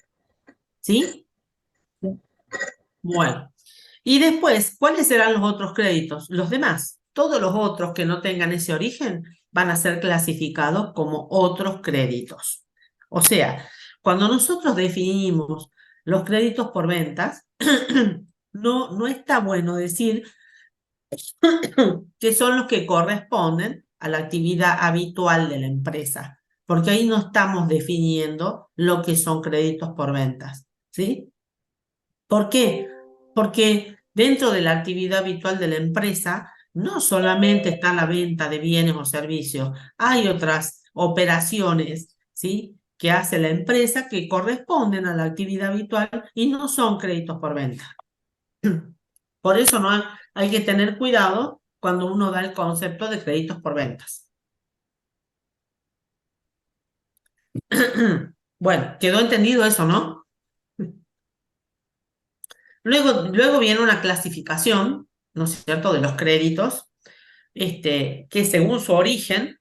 ¿Sí? Sí. Bueno. Y después, ¿cuáles serán los otros créditos? Los demás. Todos los otros que no tengan ese origen van a ser clasificados como otros créditos. O sea, cuando nosotros definimos los créditos por ventas, no está bueno decir que son los que corresponden a la actividad habitual de la empresa, porque ahí no estamos definiendo lo que son créditos por ventas, ¿sí? ¿Por qué? Porque dentro de la actividad habitual de la empresa no solamente está la venta de bienes o servicios, hay otras operaciones, ¿sí?, que hace la empresa que corresponden a la actividad habitual y no son créditos por venta. Por eso hay que tener cuidado cuando uno da el concepto de créditos por ventas. Bueno, quedó entendido eso, ¿no? Luego viene una clasificación, ¿no es cierto?, de los créditos, que según su origen,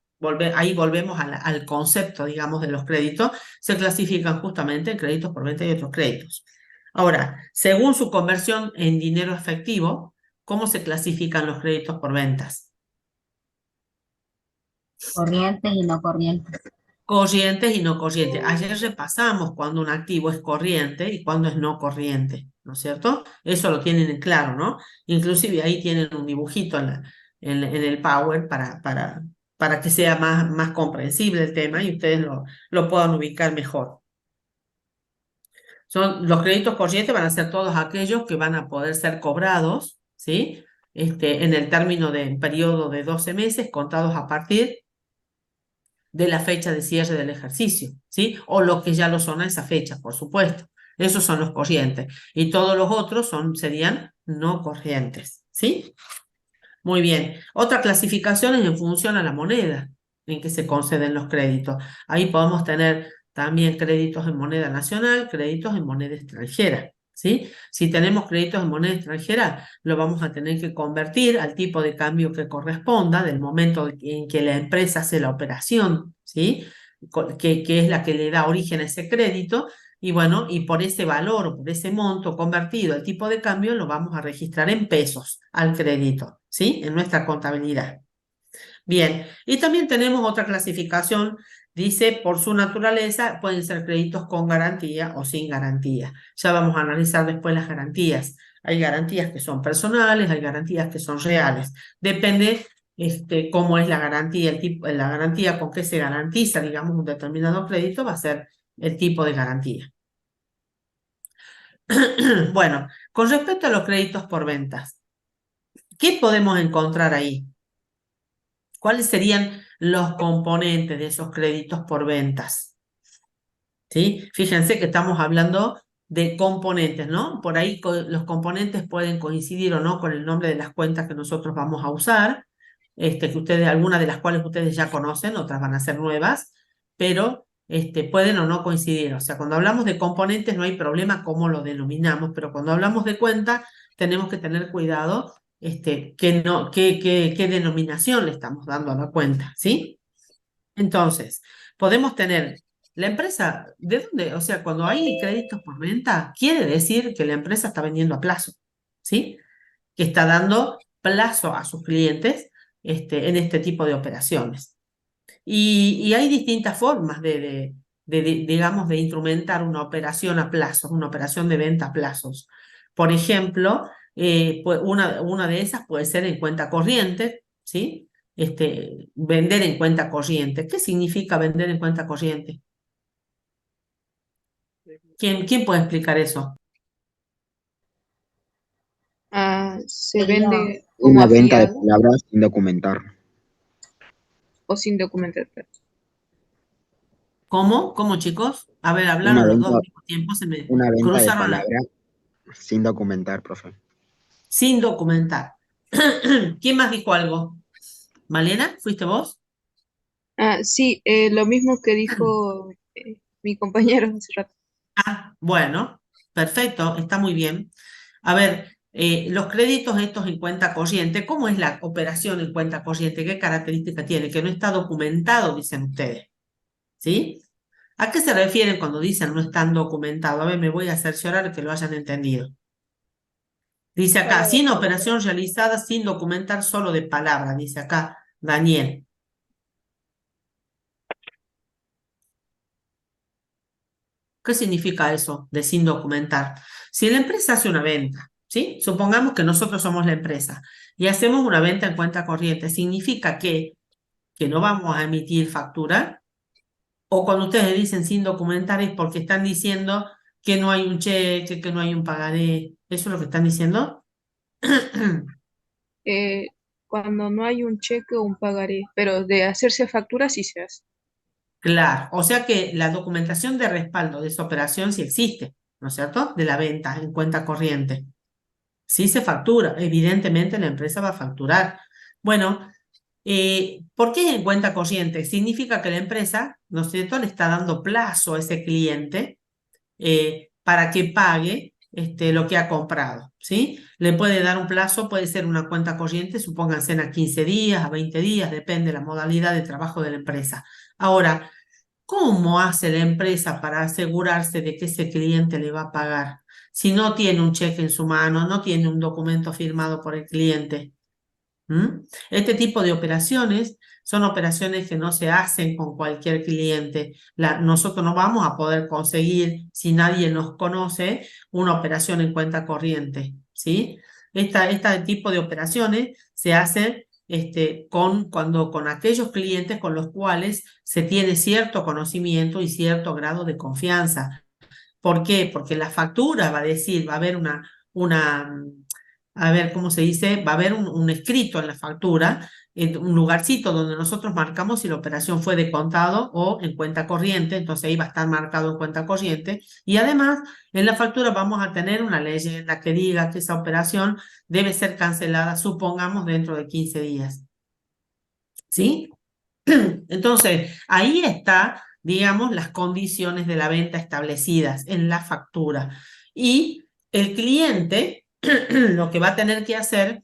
ahí volvemos al concepto, digamos, de los créditos, se clasifican justamente en créditos por venta y otros créditos. Ahora, según su conversión en dinero efectivo, ¿cómo se clasifican los créditos por ventas? Corrientes y no corrientes. Corrientes y no corrientes. Ayer repasamos cuando un activo es corriente y cuando es no corriente, ¿no es cierto? Eso lo tienen en claro, ¿no? Inclusive ahí tienen un dibujito en el Power para que sea más comprensible el tema y ustedes lo puedan ubicar mejor. Los créditos corrientes van a ser todos aquellos que van a poder ser cobrados, ¿sí? En el término del periodo de 12 meses contados a partir de la fecha de cierre del ejercicio, ¿sí? O los que ya lo son a esa fecha, por supuesto. Esos son los corrientes. Y todos los otros serían no corrientes, ¿sí? Muy bien. Otra clasificación es en función a la moneda en que se conceden los créditos. Ahí podemos tener también créditos en moneda nacional, créditos en moneda extranjera, ¿sí? Si tenemos créditos en moneda extranjera, lo vamos a tener que convertir al tipo de cambio que corresponda del momento en que la empresa hace la operación, ¿sí? que es la que le da origen a ese crédito, y bueno, y por ese valor o por ese monto convertido al tipo de cambio lo vamos a registrar en pesos al crédito, ¿sí? En nuestra contabilidad. Bien, y también tenemos otra clasificación, dice, por su naturaleza pueden ser créditos con garantía o sin garantía. Ya vamos a analizar después las garantías. Hay garantías que son personales, hay garantías que son reales. Depende cómo es la garantía, la garantía con que se garantiza, digamos, un determinado crédito va a ser el tipo de garantía. Bueno, con respecto a los créditos por ventas, ¿qué podemos encontrar ahí? ¿Cuáles serían los componentes de esos créditos por ventas? ¿Sí? Fíjense que estamos hablando de componentes, ¿no? Por ahí los componentes pueden coincidir o no con el nombre de las cuentas que nosotros vamos a usar, que ustedes, algunas de las cuales ustedes ya conocen, otras van a ser nuevas, pero pueden o no coincidir. O sea, cuando hablamos de componentes no hay problema cómo lo denominamos, pero cuando hablamos de cuenta tenemos que tener cuidado qué denominación le estamos dando a la cuenta, ¿sí? Entonces, podemos tener la empresa, ¿de dónde? O sea, cuando hay créditos por venta, quiere decir que la empresa está vendiendo a plazo, ¿sí? Que está dando plazo a sus clientes en este tipo de operaciones. Y hay distintas formas digamos, de instrumentar una operación a plazos, una operación de venta a plazos. Por ejemplo, una de esas puede ser en cuenta corriente, ¿sí? Vender en cuenta corriente. ¿Qué significa vender en cuenta corriente? ¿Quién puede explicar eso? Se vende Una como venta de fiado palabras sin documentar. o sin documentar. ¿Cómo? ¿Cómo, chicos? A ver, Una hablaron los dos venta, al mismo tiempo, se me una venta de cruzaron palabras sin documentar, profe. sin documentar. ¿Quién más dijo algo? ¿Malena? ¿Fuiste vos? Sí, lo mismo que dijo mi compañero hace rato. Ah, bueno, perfecto, está muy bien. A ver, los créditos estos en cuenta corriente, ¿cómo es la operación en cuenta corriente? ¿Qué característica tiene? Que no está documentado, dicen ustedes. ¿Sí? ¿A qué se refieren cuando dicen no están documentados? A ver, me voy a cerciorar que lo hayan entendido. Dice acá, sin operación realizada, sin documentar, solo de palabra, dice acá Daniel. ¿Qué significa eso de sin documentar? Si la empresa hace una venta, ¿sí? Supongamos que nosotros somos la empresa y hacemos una venta en cuenta corriente, ¿significa que no vamos a emitir factura? O cuando ustedes dicen sin documentar es porque están diciendo que no hay un cheque, que no hay un pagaré. ¿Eso es lo que están diciendo? Cuando no hay un cheque o un pagaré, pero de hacerse factura sí se hace. Claro, o sea que la documentación de respaldo de esa operación sí existe, ¿no es cierto? De la venta en cuenta corriente. Sí se factura, evidentemente la empresa va a facturar. Bueno, ¿por qué en cuenta corriente? Significa que la empresa, ¿no es cierto?, le está dando plazo a ese cliente para que pague lo que ha comprado, ¿sí? Le puede dar un plazo, puede ser una cuenta corriente, supónganse a 15 días, a 20 días, depende de la modalidad de trabajo de la empresa. Ahora, ¿cómo hace la empresa para asegurarse de que ese cliente le va a pagar? Si no tiene un cheque en su mano, no tiene un documento firmado por el cliente. Este tipo de operaciones son operaciones que no se hacen con cualquier cliente. Nosotros no vamos a poder conseguir, si nadie nos conoce, una operación en cuenta corriente, ¿sí? Este tipo de operaciones se hace con aquellos clientes con los cuales se tiene cierto conocimiento y cierto grado de confianza. ¿Por qué? Porque la factura va a decir, va a haber a ver, ¿cómo se dice? Va a haber un escrito en la factura, en un lugarcito donde nosotros marcamos si la operación fue de contado o en cuenta corriente, entonces ahí va a estar marcado en cuenta corriente. Y además, en la factura vamos a tener una leyenda que diga que esa operación debe ser cancelada, supongamos, dentro de 15 días. ¿Sí? Entonces, ahí está, digamos, las condiciones de la venta establecidas en la factura. Y el cliente lo que va a tener que hacer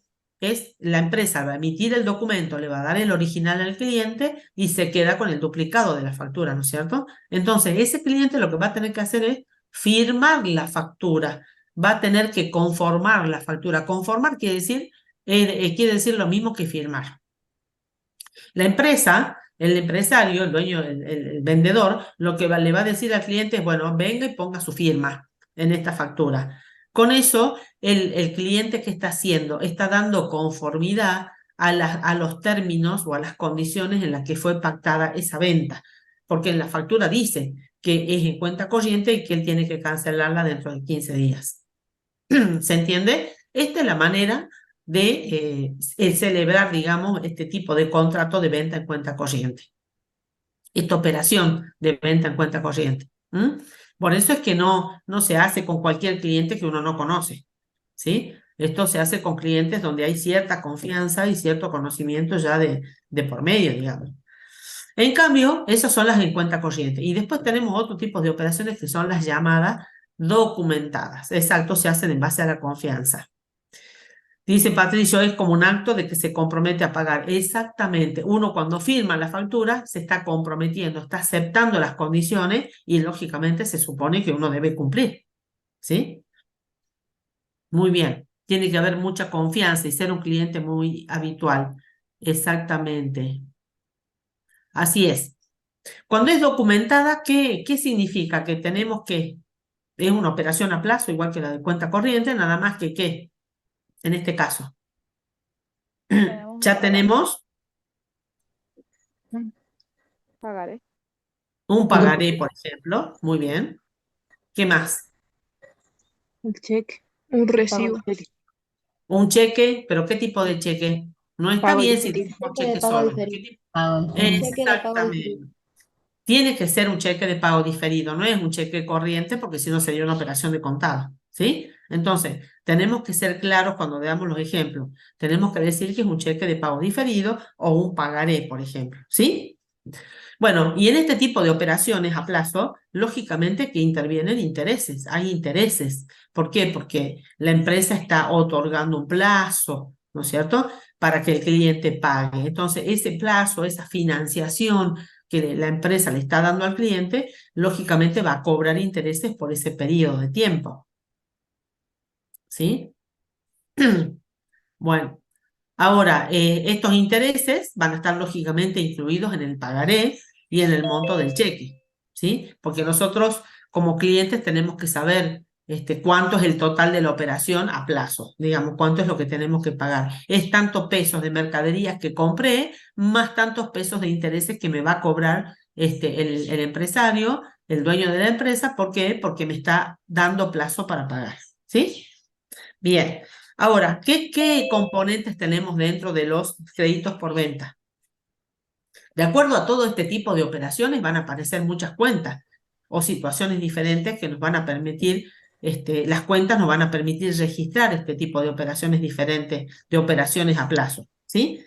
la empresa va a emitir el documento, le va a dar el original al cliente y se queda con el duplicado de la factura, ¿no es cierto? Entonces, ese cliente lo que va a tener que hacer es firmar la factura, va a tener que conformar la factura. Conformar quiere decir lo mismo que firmar. La empresa, el empresario, el dueño, el vendedor, lo que le va a decir al cliente es, bueno, venga y ponga su firma en esta factura. Con eso, el cliente que está haciendo está dando conformidad a los términos o a las condiciones en las que fue pactada esa venta, porque en la factura dice que es en cuenta corriente y que él tiene que cancelarla dentro de 15 días. ¿Se entiende? Esta es la manera de celebrar, digamos, este tipo de contrato de venta en cuenta corriente. Esta operación de venta en cuenta corriente. Por eso es que no se hace con cualquier cliente que uno no conoce, ¿sí? Esto se hace con clientes donde hay cierta confianza y cierto conocimiento ya de por medio, digamos. En cambio, esas son las en cuenta corriente. Y después tenemos otro tipo de operaciones que son las llamadas documentadas. Exacto, se hacen en base a la confianza. Dice Patricio, es como un acto de que se compromete a pagar. Exactamente. Uno cuando firma la factura se está comprometiendo, está aceptando las condiciones y lógicamente se supone que uno debe cumplir. ¿Sí? Muy bien. Tiene que haber mucha confianza y ser un cliente muy habitual. Exactamente. Así es. Cuando es documentada, ¿qué significa? Que tenemos que, es una operación a plazo, igual que la de cuenta corriente, nada más que ¿qué? En este caso. Ya tenemos Pagaré. un pagaré, por ejemplo. Muy bien. ¿Qué más? El cheque. Un Pago recibo. diferido. Un cheque, pero ¿qué tipo de cheque? No está Pago bien si diferido. decimos Cheque de cheque pago solo. diferido. ¿Qué Pago diferido. Cheque de pago diferido. Exactamente. Tiene que ser un cheque de pago diferido, no es un cheque corriente porque si no sería una operación de contado, ¿sí? Entonces, tenemos que ser claros cuando veamos los ejemplos. Tenemos que decir que es un cheque de pago diferido o un pagaré, por ejemplo, ¿sí? Bueno, y en este tipo de operaciones a plazo, lógicamente que intervienen intereses, hay intereses. ¿Por qué? Porque la empresa está otorgando un plazo, ¿no es cierto?, para que el cliente pague. Entonces, ese plazo, esa financiación que la empresa le está dando al cliente, lógicamente va a cobrar intereses por ese periodo de tiempo. ¿Sí? Bueno, ahora, estos intereses van a estar lógicamente incluidos en el pagaré y en el monto del cheque, ¿sí? Porque nosotros como clientes tenemos que saber cuánto es el total de la operación a plazo, digamos, cuánto es lo que tenemos que pagar. Es tantos pesos de mercaderías que compré, más tantos pesos de intereses que me va a cobrar el empresario, el dueño de la empresa. ¿Por qué? Porque me está dando plazo para pagar, ¿sí? Bien. Ahora, ¿qué componentes tenemos dentro de los créditos por venta? De acuerdo a todo este tipo de operaciones van a aparecer muchas cuentas o situaciones diferentes que nos van a permitir, las cuentas nos van a permitir registrar este tipo de operaciones diferentes, de operaciones a plazo, ¿sí?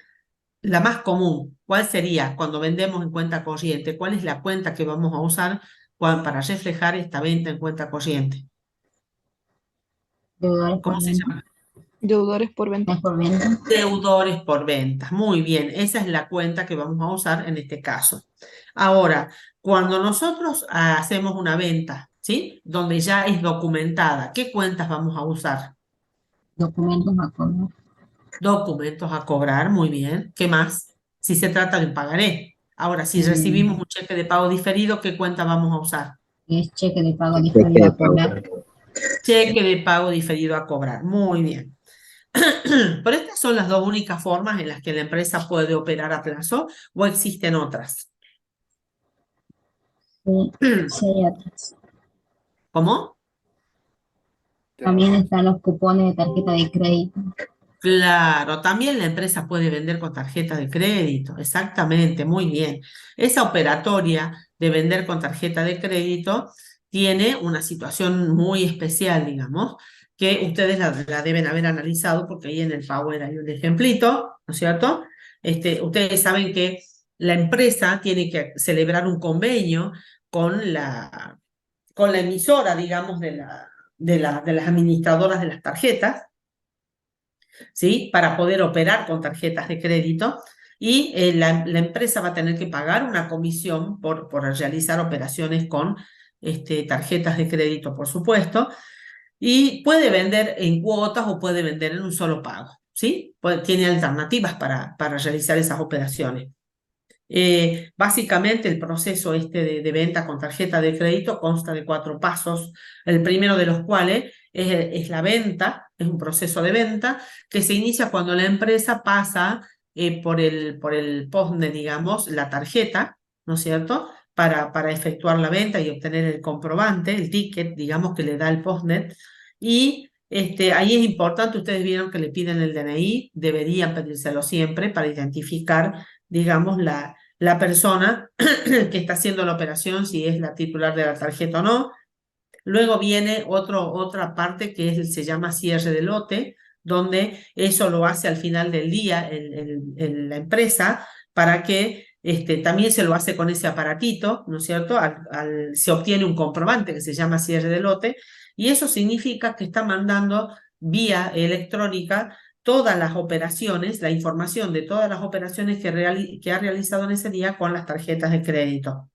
La más común, ¿cuál sería cuando vendemos en cuenta corriente? ¿Cuál es la cuenta que vamos a usar para reflejar esta venta en cuenta corriente? Deudores ¿Cómo por se venta. llama? Deudores por venta. Es por venta. Deudores por ventas. Muy bien, esa es la cuenta que vamos a usar en este caso. Ahora, cuando nosotros hacemos una venta, ¿sí? Donde ya es documentada, ¿qué cuentas vamos a usar? Documentos a cobrar. Documentos a cobrar, muy bien. ¿Qué más? Si se trata de un pagaré. Ahora, si recibimos un cheque de pago diferido, ¿qué cuenta vamos a usar? Es cheque de pago Cheque diferido de a pago. cobrar. Cheque de pago diferido a cobrar. Muy bien. Pero estas son las dos únicas formas en las que la empresa puede operar a plazo, ¿o existen otras? Sí, sí hay otras. ¿Cómo? También están los cupones de tarjeta de crédito. Claro, también la empresa puede vender con tarjeta de crédito, exactamente, muy bien. Esa operatoria de vender con tarjeta de crédito tiene una situación muy especial, digamos, que ustedes la deben haber analizado porque ahí en el Power hay un ejemplito, ¿no es cierto? Ustedes saben que la empresa tiene que celebrar un convenio con la emisora, digamos, de las administradoras de las tarjetas. ¿sí? Para poder operar con tarjetas de crédito. Y la empresa va a tener que pagar una comisión por realizar operaciones con tarjetas de crédito, por supuesto. Y puede vender en cuotas o puede vender en un solo pago, ¿sí? Tiene alternativas para realizar esas operaciones. Básicamente el proceso de venta con tarjeta de crédito consta de 4 pasos, el primero de los cuales es la venta, es un proceso de venta que se inicia cuando la empresa pasa por el postnet, digamos, la tarjeta, ¿no es cierto?, para efectuar la venta y obtener el comprobante, el ticket, digamos, que le da el postnet. Y ahí es importante, ustedes vieron que le piden el DNI, deberían pedírselo siempre para identificar, digamos, la persona que está haciendo la operación, si es la titular de la tarjeta o no. Luego viene otra parte que se llama cierre de lote, donde eso lo hace al final del día la empresa para que también se lo hace con ese aparatito, ¿no es cierto? Se obtiene un comprobante que se llama cierre de lote, y eso significa que está mandando vía electrónica todas las operaciones, la información de todas las operaciones que ha realizado en ese día con las tarjetas de crédito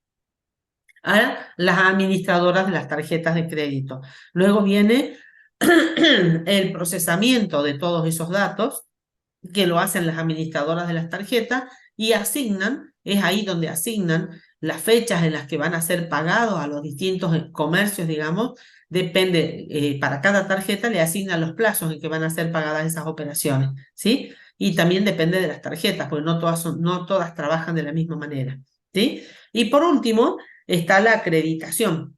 a las administradoras de las tarjetas de crédito. Luego viene el procesamiento de todos esos datos que lo hacen las administradoras de las tarjetas y es ahí donde asignan las fechas en las que van a ser pagados a los distintos comercios, digamos. Depende, para cada tarjeta le asignan los plazos en que van a ser pagadas esas operaciones, ¿sí? Y también depende de las tarjetas, porque no todas trabajan de la misma manera, ¿sí? Y por último está la acreditación.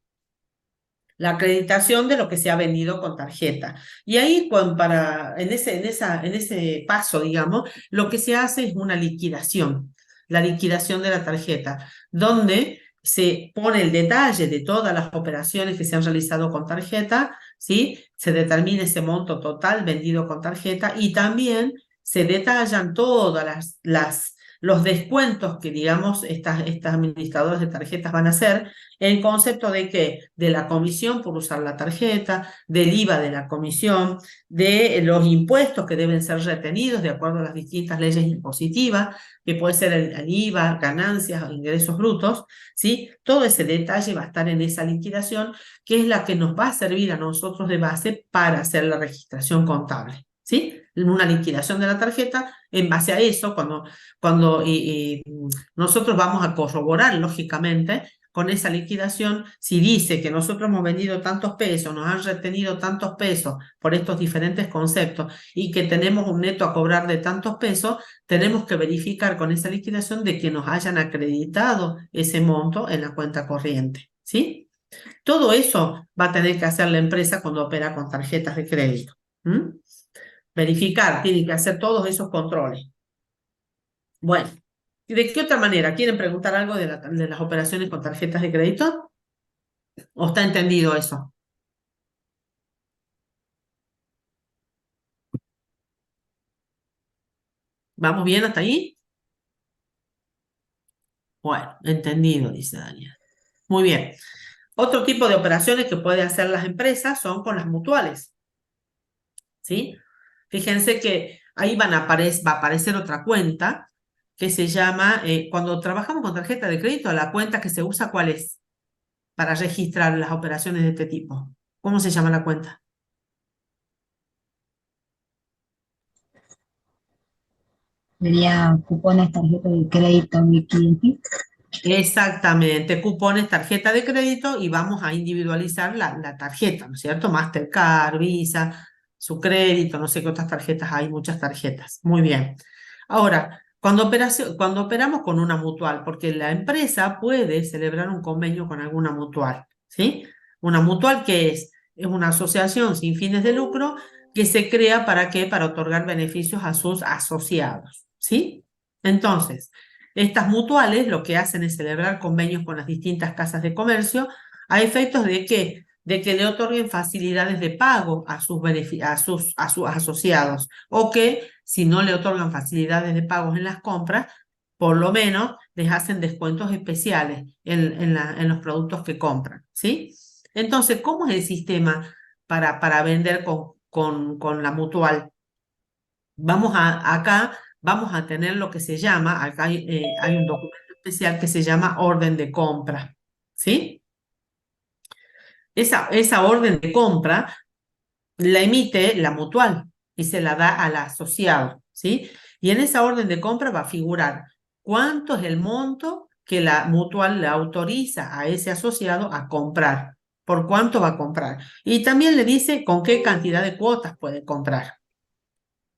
La acreditación de lo que se ha vendido con tarjeta. Y ahí, en ese paso, digamos, lo que se hace es una liquidación, la liquidación de la tarjeta, donde se pone el detalle de todas las operaciones que se han realizado con tarjeta, ¿sí? Se determina ese monto total vendido con tarjeta y también se detallan todas los descuentos que, digamos, estas administradoras de tarjetas van a hacer, en concepto de que de la comisión por usar la tarjeta, del IVA de la comisión, de los impuestos que deben ser retenidos de acuerdo a las distintas leyes impositivas, que puede ser el IVA, ganancias o ingresos brutos, ¿sí? Todo ese detalle va a estar en esa liquidación, que es la que nos va a servir a nosotros de base para hacer la registración contable, ¿sí? Una liquidación de la tarjeta, en base a eso, cuando nosotros vamos a corroborar, lógicamente, con esa liquidación, si dice que nosotros hemos vendido tantos pesos, nos han retenido tantos pesos por estos diferentes conceptos y que tenemos un neto a cobrar de tantos pesos, tenemos que verificar con esa liquidación de que nos hayan acreditado ese monto en la cuenta corriente, ¿sí? Todo eso va a tener que hacer la empresa cuando opera con tarjetas de crédito. Verificar, tiene que hacer todos esos controles. Bueno, ¿y de qué otra manera? ¿Quieren preguntar algo de las operaciones con tarjetas de crédito? ¿O está entendido eso? ¿Vamos bien hasta ahí? Bueno, entendido, dice Daniel. Muy bien. Otro tipo de operaciones que pueden hacer las empresas son con las mutuales, ¿sí? Fíjense que ahí va a aparecer otra cuenta que se llama, cuando trabajamos con tarjeta de crédito, la cuenta que se usa, ¿cuál es? Para registrar las operaciones de este tipo. ¿Cómo se llama la cuenta? Sería cupones, tarjeta de crédito, mi cliente. Exactamente, cupones, tarjeta de crédito y vamos a individualizar la tarjeta, ¿no es cierto? Mastercard, Visa, su crédito, no sé qué otras tarjetas hay, muchas tarjetas. Muy bien. Ahora, cuando operamos con una mutual, porque la empresa puede celebrar un convenio con alguna mutual, ¿sí? Una mutual que es una asociación sin fines de lucro que se crea ¿para qué? Para otorgar beneficios a sus asociados, ¿sí? Entonces, estas mutuales lo que hacen es celebrar convenios con las distintas casas de comercio a efectos de que le otorguen facilidades de pago a sus asociados, o que si no le otorgan facilidades de pago en las compras, por lo menos les hacen descuentos especiales en los productos que compran, ¿sí? Entonces, ¿cómo es el sistema para vender con la mutual? acá vamos a tener lo que se llama, acá hay un documento especial que se llama orden de compra, ¿sí? Esa orden de compra la emite la mutual y se la da al asociado, ¿sí? Y en esa orden de compra va a figurar cuánto es el monto que la mutual le autoriza a ese asociado a comprar, por cuánto va a comprar. Y también le dice con qué cantidad de cuotas puede comprar,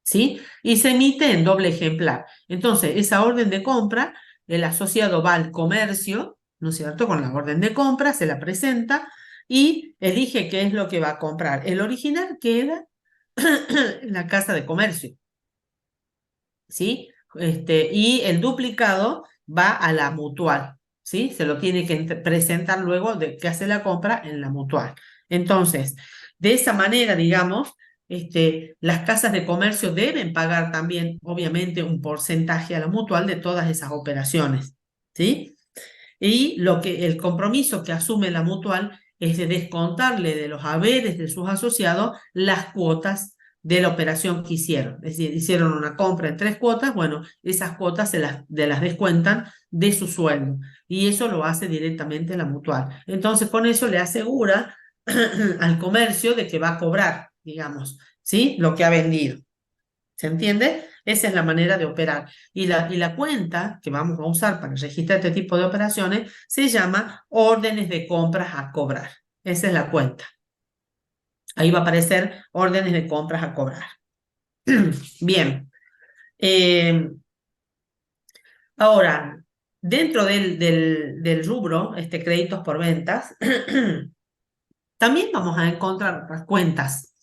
¿sí? Y se emite en doble ejemplar. Entonces, esa orden de compra, el asociado va al comercio, ¿no es cierto? Con la orden de compra, se la presenta y elige qué es lo que va a comprar. El original queda en la casa de comercio, ¿sí? Y el duplicado va a la mutual, ¿sí? Se lo tiene que presentar luego de que hace la compra en la mutual. Entonces, de esa manera, digamos, las casas de comercio deben pagar también, obviamente, un porcentaje a la mutual de todas esas operaciones, ¿sí? Y el compromiso que asume la mutual es de descontarle de los haberes de sus asociados las cuotas de la operación que hicieron. Es decir, hicieron una compra en 3 cuotas, bueno, esas cuotas de las descuentan de su sueldo. Y eso lo hace directamente la mutual. Entonces, con eso le asegura al comercio de que va a cobrar, digamos, ¿sí? Lo que ha vendido. ¿Se entiende? Esa es la manera de operar. Y la cuenta que vamos a usar para registrar este tipo de operaciones se llama órdenes de compras a cobrar. Esa es la cuenta. Ahí va a aparecer órdenes de compras a cobrar. Bien. Ahora, dentro del rubro, créditos por ventas, también vamos a encontrar otras cuentas.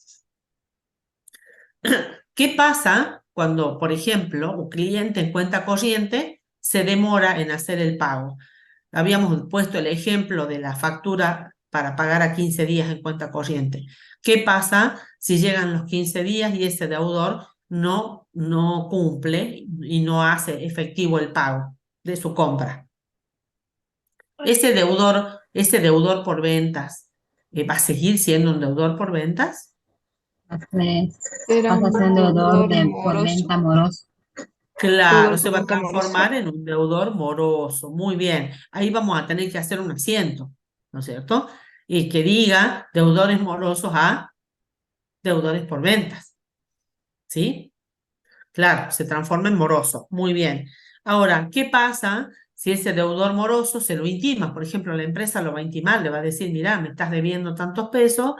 ¿Qué pasa cuando, por ejemplo, un cliente en cuenta corriente se demora en hacer el pago? Habíamos puesto el ejemplo de la factura para pagar a 15 días en cuenta corriente. ¿Qué pasa si llegan los 15 días y ese deudor no cumple y no hace efectivo el pago de su compra? Ese deudor por ventas, ¿va a seguir siendo un deudor por ventas? Era Pasa a un ser deudor deudor por moroso. venta moroso. Claro, Deudor se por va a venta moroso. transformar en un deudor moroso. Muy bien. Ahí vamos a tener que hacer un asiento, ¿no es cierto? Y que diga deudores morosos a deudores por ventas. ¿Sí? Claro, se transforma en moroso. Muy bien. Ahora, ¿qué pasa si ese deudor moroso se lo intima? Por ejemplo, la empresa lo va a intimar, le va a decir, mira, me estás debiendo tantos pesos,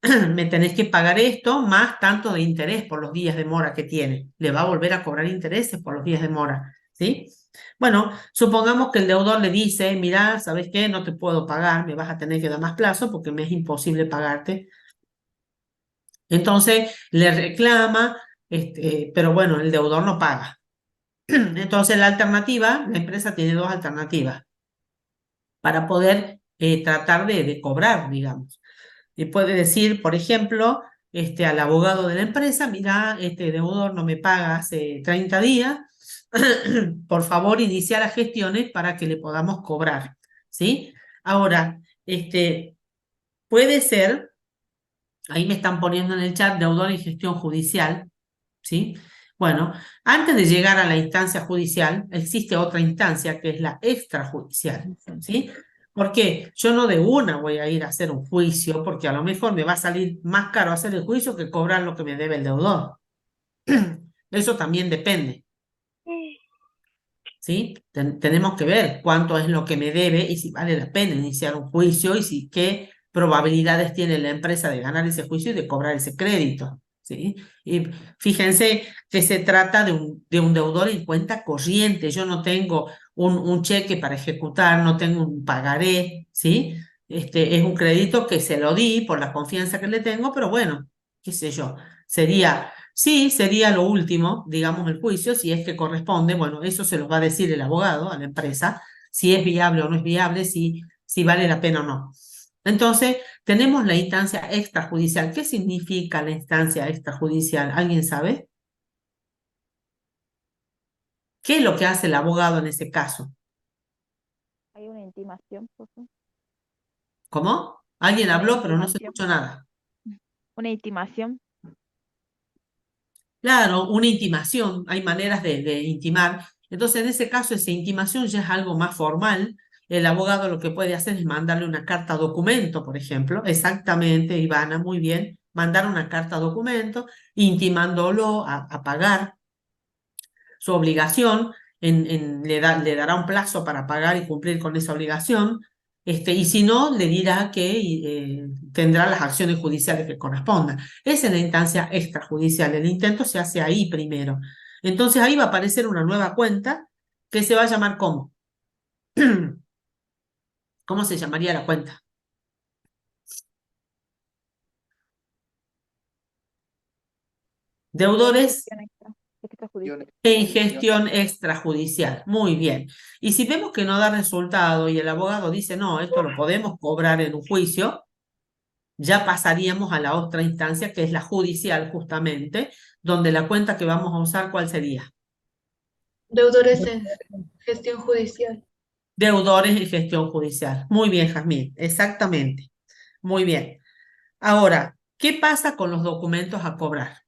me tenés que pagar esto más tanto de interés por los días de mora que tiene. Le va a volver a cobrar intereses por los días de mora, ¿sí? Bueno, supongamos que el deudor le dice, mira, ¿sabes qué? No te puedo pagar, me vas a tener que dar más plazo porque me es imposible pagarte. Entonces le reclama, pero bueno, el deudor no paga. Entonces la empresa tiene 2 alternativas para poder tratar de cobrar, digamos. Y puede decir, por ejemplo, al abogado de la empresa, mira, este deudor no me paga hace 30 días, por favor inicia las gestiones para que le podamos cobrar, ¿sí? Ahora, puede ser, ahí me están poniendo en el chat, deudor en gestión judicial, ¿sí? Bueno, antes de llegar a la instancia judicial, existe otra instancia que es la extrajudicial, ¿sí? Porque yo no de una voy a ir a hacer un juicio, porque a lo mejor me va a salir más caro hacer el juicio que cobrar lo que me debe el deudor. Eso también depende, ¿sí? Tenemos que ver cuánto es lo que me debe y si vale la pena iniciar un juicio y qué probabilidades tiene la empresa de ganar ese juicio y de cobrar ese crédito, ¿sí? Y fíjense que se trata de un deudor en cuenta corriente. Yo no tengo un cheque para ejecutar, no tengo un pagaré, ¿sí? Es un crédito que se lo di por la confianza que le tengo, pero bueno, qué sé yo, sería lo último, digamos, el juicio, si es que corresponde. Bueno, eso se los va a decir el abogado a la empresa, si es viable o no es viable, si vale la pena o no. Entonces, tenemos la instancia extrajudicial. ¿Qué significa la instancia extrajudicial? ¿Alguien sabe? ¿Qué es lo que hace el abogado en ese caso? Hay una intimación, por favor. ¿Cómo? Alguien Una habló, pero no se intimación. escuchó nada. Una intimación. Claro, una intimación, hay maneras de intimar. Entonces, en ese caso, esa intimación ya es algo más formal. El abogado lo que puede hacer es mandarle una carta documento, por ejemplo. Exactamente, Ivana, muy bien. Mandar una carta documento, intimándolo a pagar su obligación, le dará un plazo para pagar y cumplir con esa obligación, y si no, le dirá que tendrá las acciones judiciales que correspondan. Esa es la instancia extrajudicial, el intento se hace ahí primero. Entonces ahí va a aparecer una nueva cuenta que se va a llamar ¿cómo? ¿Cómo se llamaría la cuenta? Deudores Extrajudicial. en gestión extrajudicial. Muy bien. Y si vemos que no da resultado y el abogado dice, no, esto lo podemos cobrar en un juicio, ya pasaríamos a la otra instancia, que es la judicial, justamente, donde la cuenta que vamos a usar, ¿cuál sería? Deudores en gestión judicial. Deudores en gestión judicial. Muy bien, Jazmín, exactamente. Muy bien. Ahora, ¿qué pasa con los documentos a cobrar?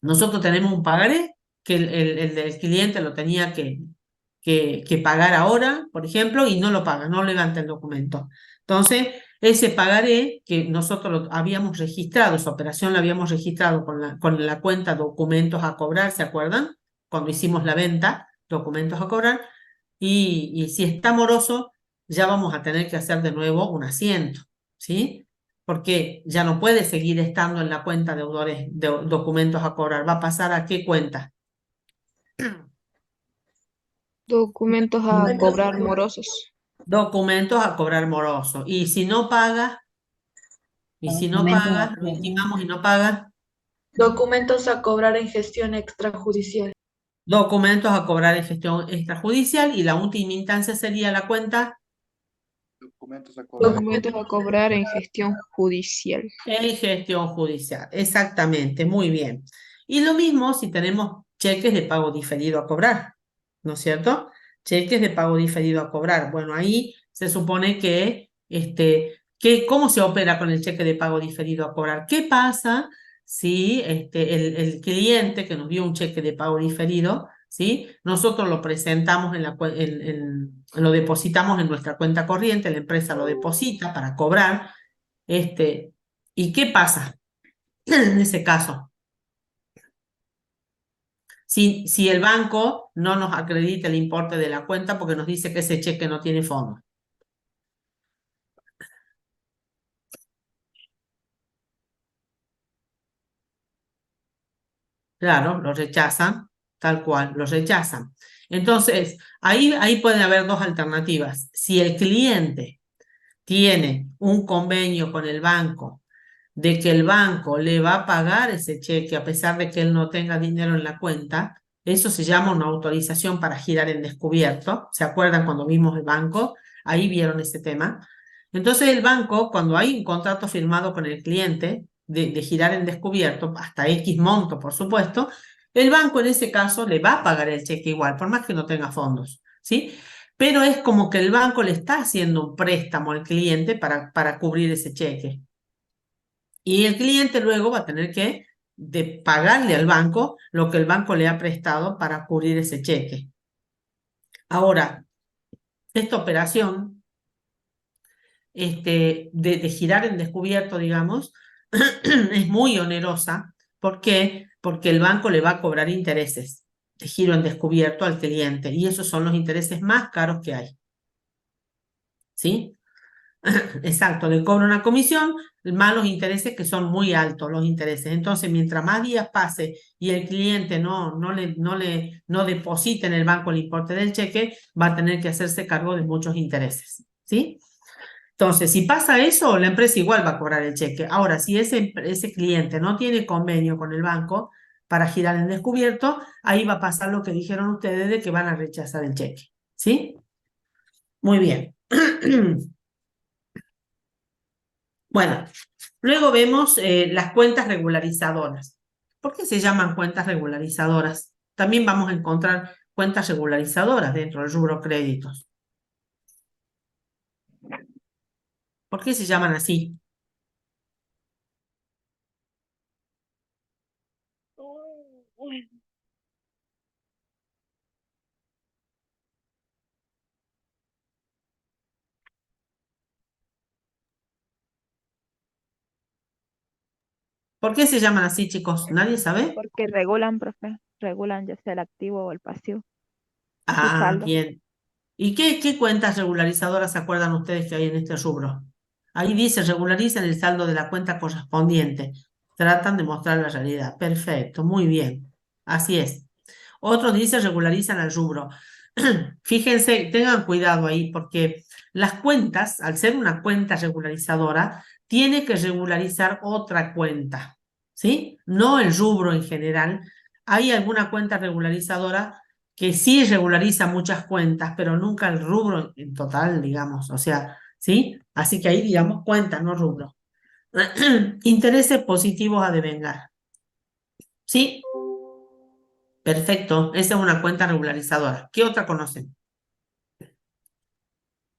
Nosotros tenemos un pagaré que el del cliente lo tenía que pagar ahora, por ejemplo, y no lo paga, no levanta el documento. Entonces, ese pagaré que nosotros lo habíamos registrado, esa operación la habíamos registrado con la cuenta documentos a cobrar, ¿se acuerdan? Cuando hicimos la venta, documentos a cobrar, y si está moroso, ya vamos a tener que hacer de nuevo un asiento, ¿sí? Porque ya no puede seguir estando en la cuenta deudores de documentos a cobrar. ¿Va a pasar a qué cuenta? Documentos a cobrar morosos. Documentos a cobrar moroso. Y si no paga, lo intimamos y no paga, Documentos a cobrar en gestión extrajudicial. documentos a cobrar en gestión extrajudicial. Y la última instancia sería la cuenta Documentos a cobrar. Documentos a cobrar en gestión judicial. en gestión judicial. Exactamente, muy bien. Y lo mismo si tenemos cheques de pago diferido a cobrar, ¿no es cierto? Cheques de pago diferido a cobrar. Bueno, ahí se supone que, ¿cómo se opera con el cheque de pago diferido a cobrar? ¿Qué pasa si el cliente que nos dio un cheque de pago diferido, ¿sí? Nosotros lo presentamos lo depositamos en nuestra cuenta corriente, la empresa lo deposita para cobrar, ¿y qué pasa en ese caso? Si el banco no nos acredita el importe de la cuenta porque nos dice que ese cheque no tiene fondo. Claro, lo rechazan, tal cual, lo rechazan. Entonces, ahí pueden haber dos alternativas. Si el cliente tiene un convenio con el banco de que el banco le va a pagar ese cheque a pesar de que él no tenga dinero en la cuenta, eso se llama una autorización para girar en descubierto. ¿Se acuerdan cuando vimos el banco? Ahí vieron ese tema. Entonces el banco, cuando hay un contrato firmado con el cliente de girar en descubierto, hasta X monto, por supuesto, el banco en ese caso le va a pagar el cheque igual, por más que no tenga fondos, ¿sí? Pero es como que el banco le está haciendo un préstamo al cliente para cubrir ese cheque. Y el cliente luego va a tener que pagarle al banco lo que el banco le ha prestado para cubrir ese cheque. Ahora, esta operación de girar en descubierto, digamos, es muy onerosa. ¿Por qué? Porque el banco le va a cobrar intereses de giro en descubierto al cliente y esos son los intereses más caros que hay. ¿Sí? Exacto, le cobra una comisión, más los intereses que son muy altos los intereses. Entonces, mientras más días pase y el cliente no deposite en el banco el importe del cheque, va a tener que hacerse cargo de muchos intereses, ¿sí? Entonces, si pasa eso, la empresa igual va a cobrar el cheque. Ahora, si ese cliente no tiene convenio con el banco para girar en descubierto, ahí va a pasar lo que dijeron ustedes de que van a rechazar el cheque, ¿sí? Muy bien. Bueno, luego vemos las cuentas regularizadoras. ¿Por qué se llaman cuentas regularizadoras? También vamos a encontrar cuentas regularizadoras dentro del rubro créditos. ¿Por qué se llaman así? ¿Por qué se llaman así, chicos? ¿Nadie sabe? Porque regulan, profe, regulan ya sea el activo o el pasivo, su Ah, saldo. bien. ¿Y qué cuentas regularizadoras se acuerdan ustedes que hay en este rubro? Ahí dice, regularizan el saldo de la cuenta correspondiente. Tratan de mostrar la realidad. Perfecto, muy bien. Así es. Otros dicen regularizan el rubro. Fíjense, tengan cuidado ahí, porque las cuentas, al ser una cuenta regularizadora, tiene que regularizar otra cuenta, ¿sí? No el rubro en general. Hay alguna cuenta regularizadora que sí regulariza muchas cuentas, pero nunca el rubro en total, digamos, o sea, ¿sí? Así que ahí, digamos, cuentas, no rubro. Intereses positivos a devengar, ¿sí? Perfecto, esa es una cuenta regularizadora. ¿Qué otra conocen?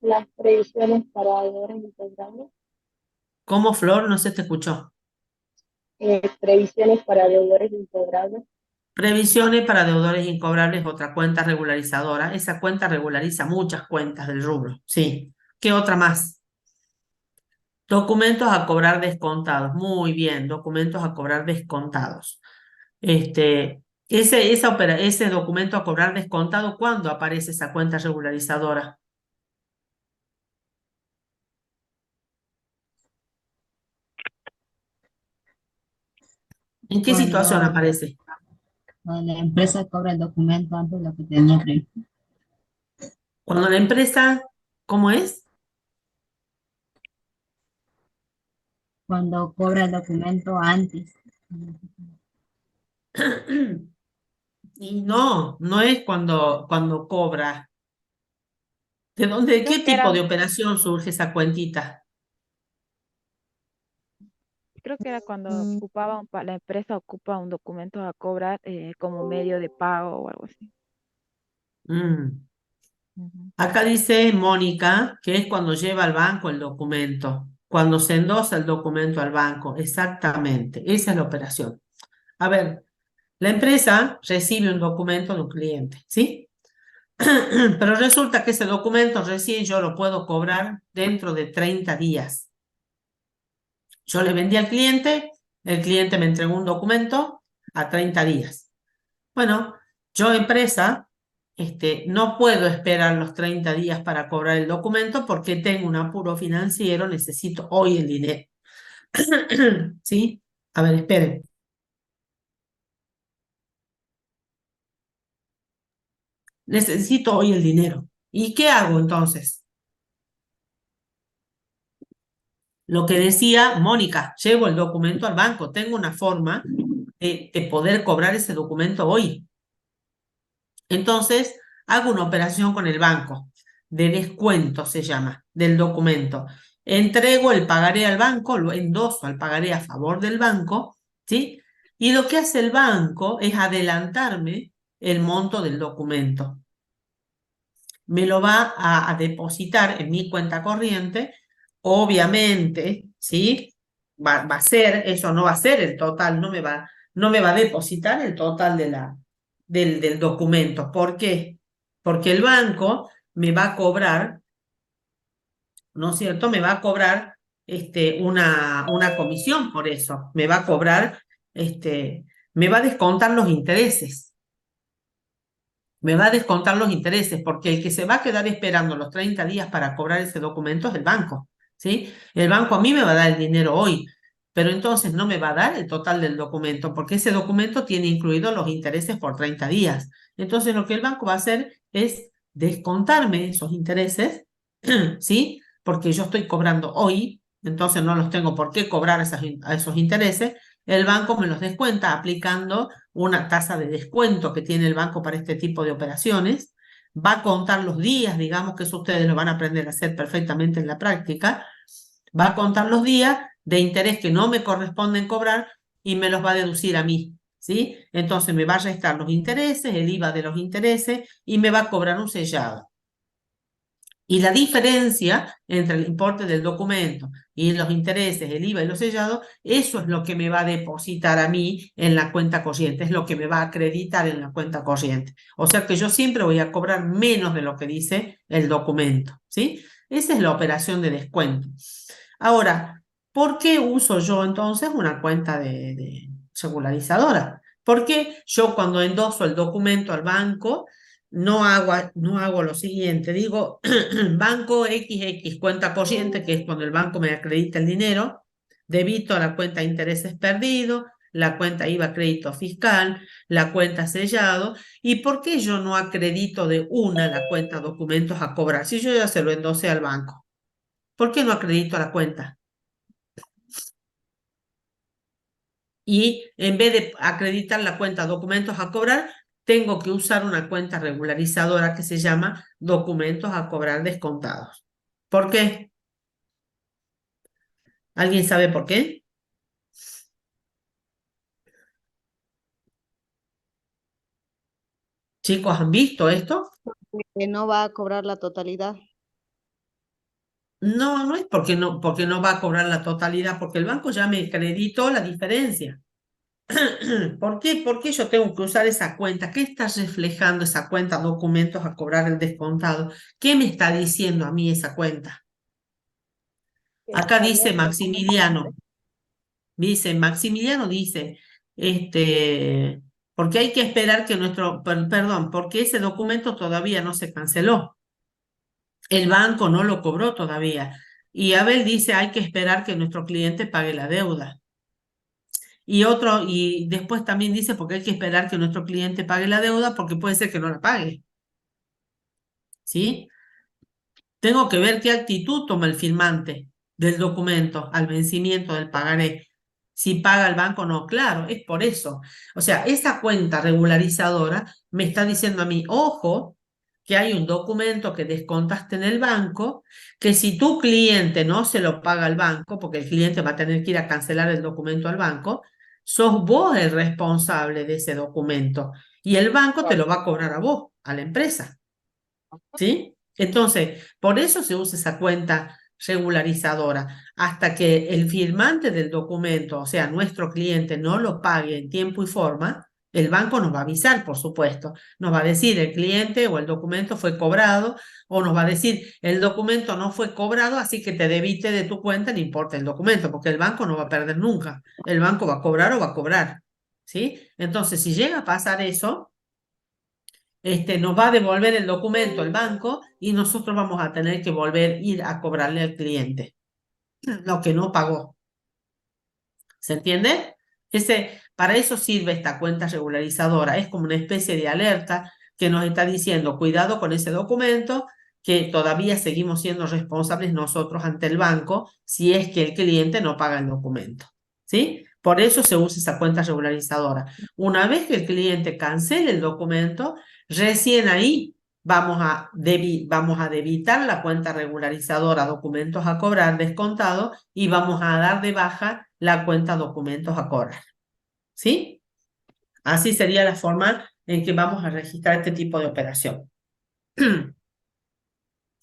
Las previsiones para deudores integrales. ¿Cómo, Flor? No se te escuchó. Previsiones para deudores integrales. Previsiones para deudores incobrables, otra cuenta regularizadora. Esa cuenta regulariza muchas cuentas del rubro, sí. ¿Qué otra más? Documentos a cobrar descontados. Muy bien, documentos a cobrar descontados. Ese documento a cobrar descontado, ¿cuándo aparece esa cuenta regularizadora? ¿En qué situación Cuando, aparece? cuando la empresa cobra el documento antes de lo que tenía previsto. Cuando la empresa, ¿cómo es? Cuando cobra el documento antes. Y no es cuando cobra. ¿De qué Creo que tipo era, de operación surge esa cuentita? creo que era cuando ocupaba la empresa ocupa un documento a cobrar como medio de pago o algo así. Mm. Ujú. Acá dice Mónica que es cuando lleva al banco el documento, cuando se endosa el documento al banco. Exactamente, esa es la operación. A ver, la empresa recibe un documento de un cliente, ¿sí? Pero resulta que ese documento recién yo lo puedo cobrar dentro de 30 días. Yo le vendí al cliente, el cliente me entregó un documento a 30 días. Bueno, yo empresa, no puedo esperar los 30 días para cobrar el documento porque tengo un apuro financiero, necesito hoy el dinero. ¿Sí? A ver, esperen. Necesito hoy el dinero. ¿Y qué hago entonces? Lo que decía Mónica, llevo el documento al banco, tengo una forma de poder cobrar ese documento hoy. Entonces, hago una operación con el banco, de descuento se llama, del documento. Entrego el pagaré al banco, lo endoso al pagaré a favor del banco, ¿sí? Y lo que hace el banco es adelantarme el monto del documento. Me lo va a depositar en mi cuenta corriente, obviamente, ¿sí? Va a ser, eso no va a ser el total, no me va a depositar el total del documento. ¿Por qué? Porque el banco me va a cobrar, ¿no es cierto? Me va a cobrar una comisión por eso. Me va a cobrar, me va a descontar los intereses. Me va a descontar los intereses, porque el que se va a quedar esperando los 30 días para cobrar ese documento es el banco, ¿sí? El banco a mí me va a dar el dinero hoy, pero entonces no me va a dar el total del documento, porque ese documento tiene incluidos los intereses por 30 días. Entonces lo que el banco va a hacer es descontarme esos intereses, ¿sí? Porque yo estoy cobrando hoy, entonces no los tengo por qué cobrar a esos intereses. El banco me los descuenta aplicando una tasa de descuento que tiene el banco para este tipo de operaciones. Va a contar los días, digamos que eso ustedes lo van a aprender a hacer perfectamente en la práctica. Va a contar los días de interés que no me corresponden cobrar y me los va a deducir a mí, ¿sí? Entonces me va a restar los intereses, el IVA de los intereses y me va a cobrar un sellado. Y la diferencia entre el importe del documento y los intereses, el IVA y los sellados, eso es lo que me va a depositar a mí en la cuenta corriente, es lo que me va a acreditar en la cuenta corriente. O sea que yo siempre voy a cobrar menos de lo que dice el documento, ¿sí? Esa es la operación de descuento. Ahora, ¿por qué uso yo entonces una cuenta de regularizadora? Porque yo cuando endoso el documento al banco, no hago lo siguiente, digo banco XX, cuenta corriente, que es cuando el banco me acredita el dinero, debito a la cuenta intereses perdidos, la cuenta IVA crédito fiscal, la cuenta sellado. ¿Y por qué yo no acredito de una la cuenta documentos a cobrar? Si yo ya se lo endosé al banco, ¿por qué no acredito a la cuenta? Y en vez de acreditar la cuenta documentos a cobrar, tengo que usar una cuenta regularizadora que se llama documentos a cobrar descontados. ¿Por qué? ¿Alguien sabe por qué? Chicos, ¿han visto esto? Que no va a cobrar la totalidad. No, no es porque no va a cobrar la totalidad, porque el banco ya me acreditó la diferencia. ¿Por qué? ¿Por qué yo tengo que usar esa cuenta? ¿Qué está reflejando esa cuenta documentos a cobrar el descontado? ¿Qué me está diciendo a mí esa cuenta? Acá dice Maximiliano. Maximiliano dice, porque hay que esperar que perdón, porque ese documento todavía no se canceló. El banco no lo cobró todavía. Y Abel dice, hay que esperar que nuestro cliente pague la deuda. Y después también dice, porque hay que esperar que nuestro cliente pague la deuda, porque puede ser que no la pague. ¿Sí? Tengo que ver qué actitud toma el firmante del documento al vencimiento del pagaré. Si paga el banco o no, claro, es por eso. O sea, esa cuenta regularizadora me está diciendo a mí, ojo, que hay un documento que descontaste en el banco, que si tu cliente no se lo paga al banco, porque el cliente va a tener que ir a cancelar el documento al banco, sos vos el responsable de ese documento y el banco te lo va a cobrar a vos, a la empresa. ¿Sí? Entonces, por eso se usa esa cuenta regularizadora. Hasta que el firmante del documento, o sea, nuestro cliente, no lo pague en tiempo y forma, el banco nos va a avisar, por supuesto. Nos va a decir el cliente o el documento fue cobrado, o nos va a decir el documento no fue cobrado, así que te debite de tu cuenta, no importa el documento, porque el banco no va a perder nunca. El banco va a cobrar o va a cobrar. ¿Sí? Entonces, si llega a pasar eso, nos va a devolver el documento el banco y nosotros vamos a tener que volver a ir a cobrarle al cliente lo que no pagó. ¿Se entiende? Para eso sirve esta cuenta regularizadora. Es como una especie de alerta que nos está diciendo, cuidado con ese documento, que todavía seguimos siendo responsables nosotros ante el banco si es que el cliente no paga el documento. ¿Sí? Por eso se usa esa cuenta regularizadora. Una vez que el cliente cancele el documento, recién ahí vamos a debitar la cuenta regularizadora documentos a cobrar descontado y vamos a dar de baja la cuenta documentos a cobrar. ¿Sí? Así sería la forma en que vamos a registrar este tipo de operación.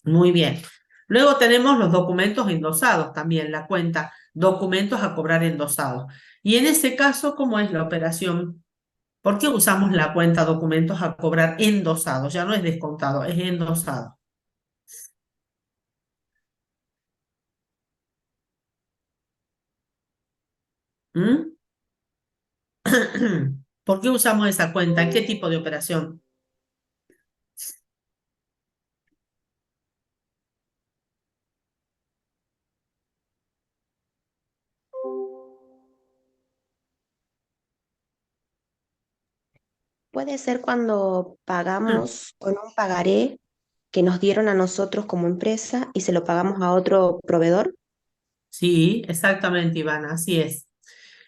Muy bien. Luego tenemos los documentos endosados también, la cuenta documentos a cobrar endosados. Y en ese caso, ¿cómo es la operación? ¿Por qué usamos la cuenta documentos a cobrar endosados? Ya no es descontado, es endosado. ¿Mm? ¿Por qué usamos esa cuenta? ¿En qué tipo de operación? Puede ser cuando pagamos con un pagaré que nos dieron a nosotros como empresa y se lo pagamos a otro proveedor. Sí, exactamente, Ivana, así es.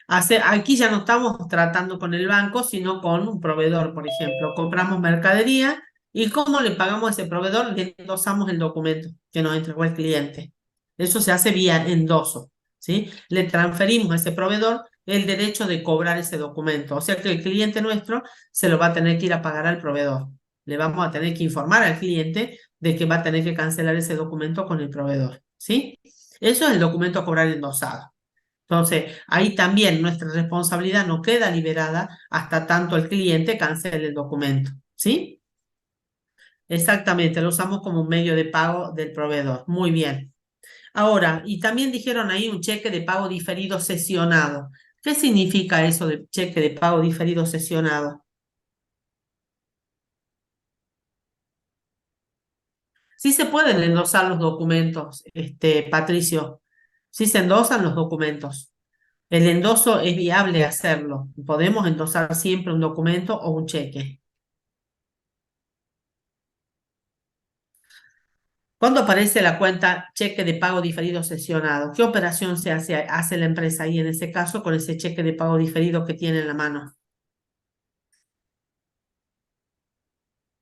Aquí ya no estamos tratando con el banco, sino con un proveedor, por ejemplo. Compramos mercadería y ¿cómo le pagamos a ese proveedor? Le endosamos el documento que nos entregó el cliente. Eso se hace vía endoso, ¿sí? Le transferimos a ese proveedor el derecho de cobrar ese documento. O sea que el cliente nuestro se lo va a tener que ir a pagar al proveedor. Le vamos a tener que informar al cliente de que va a tener que cancelar ese documento con el proveedor, ¿sí? Eso es el documento a cobrar endosado. Entonces, ahí también nuestra responsabilidad no queda liberada hasta tanto el cliente cancele el documento, ¿sí? Exactamente, lo usamos como un medio de pago del proveedor. Muy bien. Ahora, y también dijeron ahí un cheque de pago diferido sesionado. ¿Qué significa eso de cheque de pago diferido sesionado? Sí se pueden endosar los documentos, Patricio. Sí se endosan los documentos. El endoso es viable hacerlo. Podemos endosar siempre un documento o un cheque. ¿Cuándo aparece la cuenta cheque de pago diferido sesionado? ¿Qué operación hace la empresa ahí en ese caso con ese cheque de pago diferido que tiene en la mano?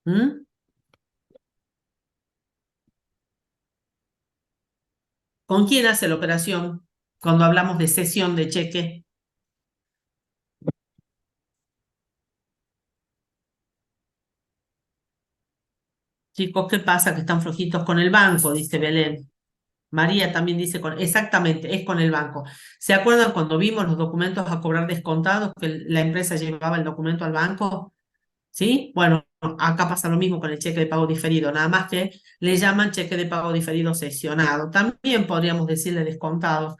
¿Mm? ¿Con quién hace la operación cuando hablamos de cesión de cheque? Chicos, ¿qué pasa? Que están flojitos con el banco, dice Belén. María también dice, exactamente, es con el banco. ¿Se acuerdan cuando vimos los documentos a cobrar descontados, que la empresa llevaba el documento al banco? ¿Sí? Bueno, acá pasa lo mismo con el cheque de pago diferido, nada más que le llaman cheque de pago diferido sesionado. También podríamos decirle descontado.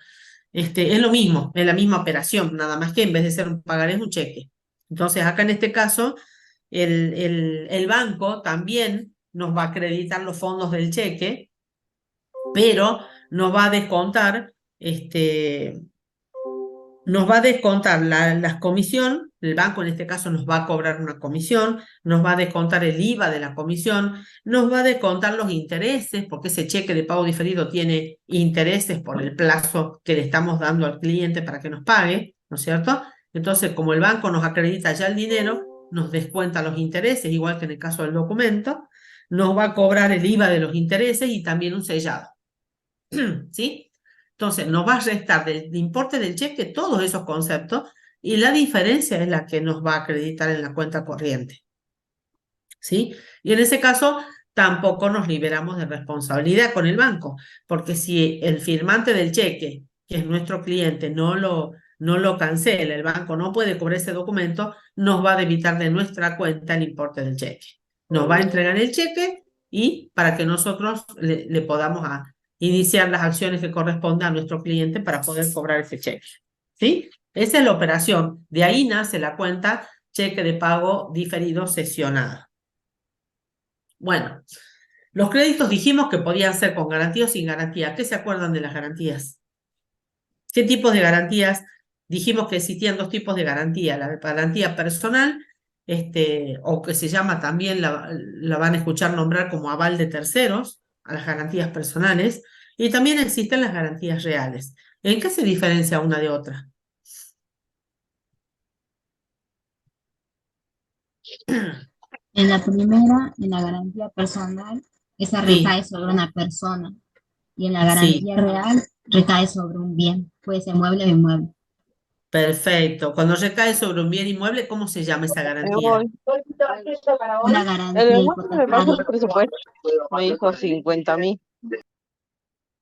Es lo mismo, es la misma operación, nada más que en vez de ser un pagaré es un cheque. Entonces, acá en este caso, el banco también nos va a acreditar los fondos del cheque, pero nos va a descontar, la comisión, el banco en este caso nos va a cobrar una comisión, nos va a descontar el IVA de la comisión, nos va a descontar los intereses, porque ese cheque de pago diferido tiene intereses por el plazo que le estamos dando al cliente para que nos pague, ¿no es cierto? Entonces, como el banco nos acredita ya el dinero, nos descuenta los intereses, igual que en el caso del documento, nos va a cobrar el IVA de los intereses y también un sellado. ¿Sí? Entonces, nos va a restar del importe del cheque todos esos conceptos y la diferencia es la que nos va a acreditar en la cuenta corriente. ¿Sí? Y en ese caso, tampoco nos liberamos de responsabilidad con el banco, porque si el firmante del cheque, que es nuestro cliente, no lo cancela, el banco no puede cobrar ese documento, nos va a debitar de nuestra cuenta el importe del cheque. Nos va a entregar el cheque y para que nosotros le podamos iniciar las acciones que corresponden a nuestro cliente para poder cobrar ese cheque. ¿Sí? Esa es la operación. De ahí nace la cuenta cheque de pago diferido sesionado. Bueno, los créditos dijimos que podían ser con garantía o sin garantía. ¿Qué se acuerdan de las garantías? ¿Qué tipos de garantías? Dijimos que existían dos tipos de garantía. La garantía personal, o que se llama también, la van a escuchar nombrar como aval de terceros, a las garantías personales, y también existen las garantías reales. ¿En qué se diferencia una de otra? En la primera, en la garantía personal, esa recae sobre una persona. Y en la garantía real, recae sobre un bien. Puede ser mueble o inmueble. Perfecto. Cuando recae sobre un bien inmueble, ¿cómo se llama esa garantía? Una En garantía el mundo me pasó el hipotecaria. presupuesto. Me dijo 50.000.